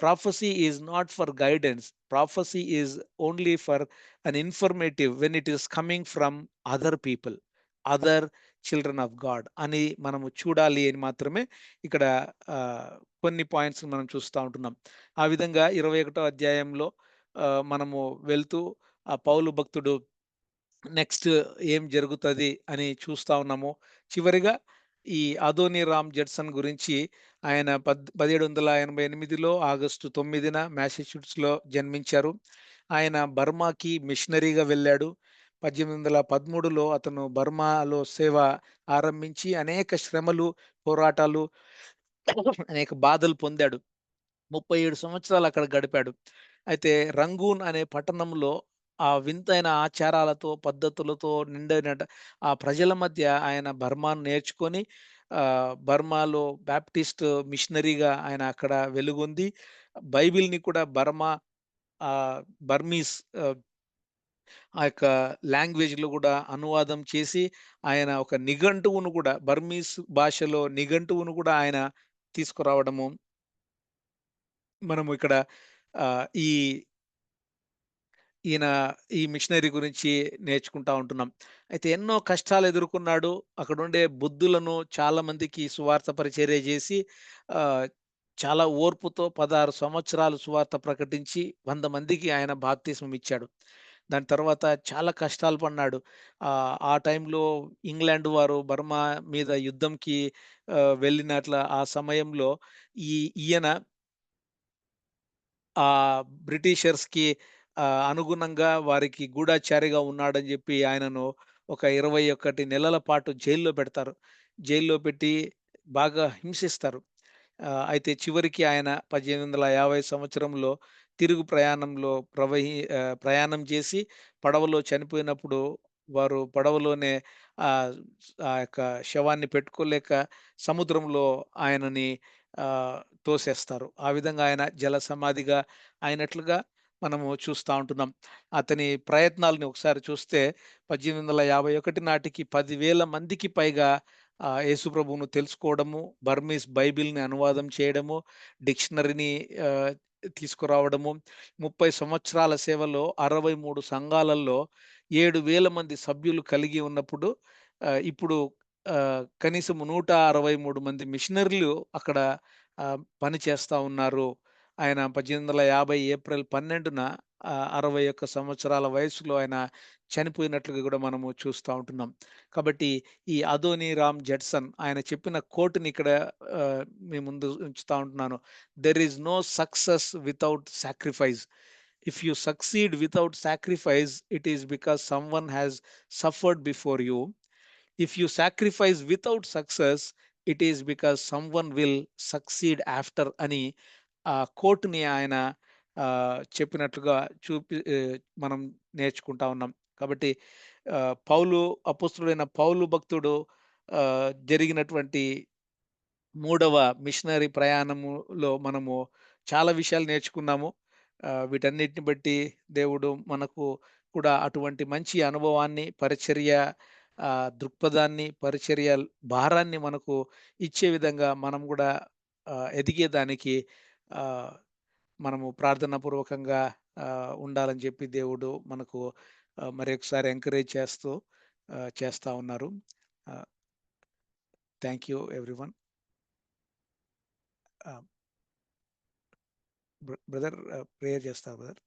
Prophecy is not for guidance. Prophecy is only for an informative when it is coming from other people, other children of God అని మనము చూడాలి అని మాత్రమే ఇక్కడ కొన్ని points మనం చూస్తా ఉంటున్నాం. ఆ విధంగా 21వ అధ్యాయంలో మనము వెళ్తూ ఆ పౌలు భక్తుడు నెక్స్ట్ ఏం జరుగుతది అని చూస్తా ఉన్నాము. చివరిగా ఈ అదోనీరామ్ జడ్సన్ గురించి, ఆయన 1788లో ఆగస్టు 9న మ్యాసచ్యూట్స్‌లో జన్మించారు. ఆయన బర్మాకి మిషనరీగా వెళ్ళాడు. 1813లో అతను బర్మాలో సేవ ఆరంభించి అనేక శ్రమలు, పోరాటాలు, అనేక బాధలు పొందాడు. 37 సంవత్సరాలు అక్కడ గడిపాడు. అయితే రంగూన్ అనే పట్టణంలో ఆ వింతైన ఆచారాలతో, పద్ధతులతో నిండిన ఆ ప్రజల మధ్య ఆయన బర్మాను నేర్చుకొని బర్మాలో బాప్టిస్ట్ మిషనరీగా ఆయన అక్కడ వెలుగొంది బైబిల్‌ని కూడా ఆహ్, బర్మీస్ ఆ యొక్క లాంగ్వేజ్‌లో గూడా అనువాదం చేసి, ఆయన ఒక నిఘంటువును గూడా బర్మీస్ భాషలో నిఘంటువును గూడా ఆయన తీసుకురావడము, మనము ఇక్కడ ఈ ఈయన ఈ మిషనరీ గురించి నేర్చుకుంటా ఉంటున్నాం. అయితే ఎన్నో కష్టాలు ఎదుర్కొన్నాడు. అక్కడుండే బుద్ధులను చాలా మందికి సువార్త పరిచర్య జేసి ఆహ్, చాలా ఓర్పుతో 16 సంవత్సరాలు సువార్త ప్రకటించి 100 మందికి ఆయన బాప్తిస్మం ఇచ్చాడు. దాని తర్వాత చాలా కష్టాలు పడినాడు. ఆ టైంలో ఇంగ్లాండ్ వారు బర్మా మీద యుద్ధంకి వెళ్ళినట్ల ఆ సమయంలో ఈ ఈయన బ్రిటిషర్స్‌కి అనుగుణంగా వారికి గూఢచారిగా ఉన్నాడని జెప్పి ఆయనను ఒక 21 నెలల పాటు జైల్లో పెడతారు. జైల్లో పెట్టి బాగా హింసిస్తారు. అయితే చివరికి ఆయన 1850 సంవత్సరంలో తిరుగు ప్రయాణంలో ప్రయాణం చేసి పడవలో చనిపోయినప్పుడు వారు పడవలోనే ఆహ్, ఆ యొక్క శవాన్ని పెట్టుకోలేక సముద్రంలో ఆయనని ఆహ్, తోసేస్తారు. ఆ విధంగా ఆయన జల సమాధిగా అయినట్లుగా మనము చూస్తా ఉంటున్నాం. అతని ప్రయత్నాలను ఒకసారి చూస్తే 1851 నాటికి 10,000 మందికి పైగా యేసు ప్రభువును తెలుసుకోవడము, బర్మీస్ బైబిల్‌ని అనువాదం చేయడము, డిక్షనరీని ఆహ్, తీసుకురావడము, 30 సంవత్సరాల సేవలో 63 సంఘాలలో 7,000 మంది సభ్యులు కలిగి ఉన్నప్పుడు ఇప్పుడు కనీసం 163 మంది మిషనరీలు అక్కడ పని చేస్తా ఉన్నారు. ఆయన 1850 ఏప్రిల్ 12న 61 సంవత్సరాల వయస్సులో ఆయన చనిపోయినట్లుగా గూడా మనము చూస్తా ఉంటున్నాం. కాబట్టి ఈ అదోనీరామ్ జడ్సన్ ఆయన చెప్పిన కోట్‌ని ఇక్కడ మీ ముందు ఉంచుతా ఉంటున్నాను. "There is no success without sacrifice. If you succeed without sacrifice, it is because someone has suffered before you. If you sacrifice without success, it is because someone will succeed after" అని ఆ కోట్‌ని ఆయన చెప్పినట్లుగా మనం నేర్చుకుంటా ఉన్నాం. కాబట్టి అపోస్తలుడైన పౌలు భక్తుడు జరిగినటువంటి మూడవ మిషనరీ ప్రయాణములో మనము చాలా విషయాలు నేర్చుకున్నాము. వీటన్నిటిని బట్టి దేవుడు మనకు కూడా అటువంటి మంచి అనుభవాన్ని, పరిచర్య దృక్పథాన్ని, పరిచర్య భారాన్ని మనకు ఇచ్చే విధంగా మనం గూడా ఎదిగేదానికి ఆహ్, మనము ప్రార్థనాపూర్వకంగా ఉండాలని జెప్పి దేవుడు మనకు మరొకసారి ఎంకరేజ్ చేస్తా ఉన్నారు. ఆహ్, థాంక్ యూ ఎవ్రీవన్. ఆహ్, బ్రదర్ ప్రేయర్ చేస్తారా బ్రదర్?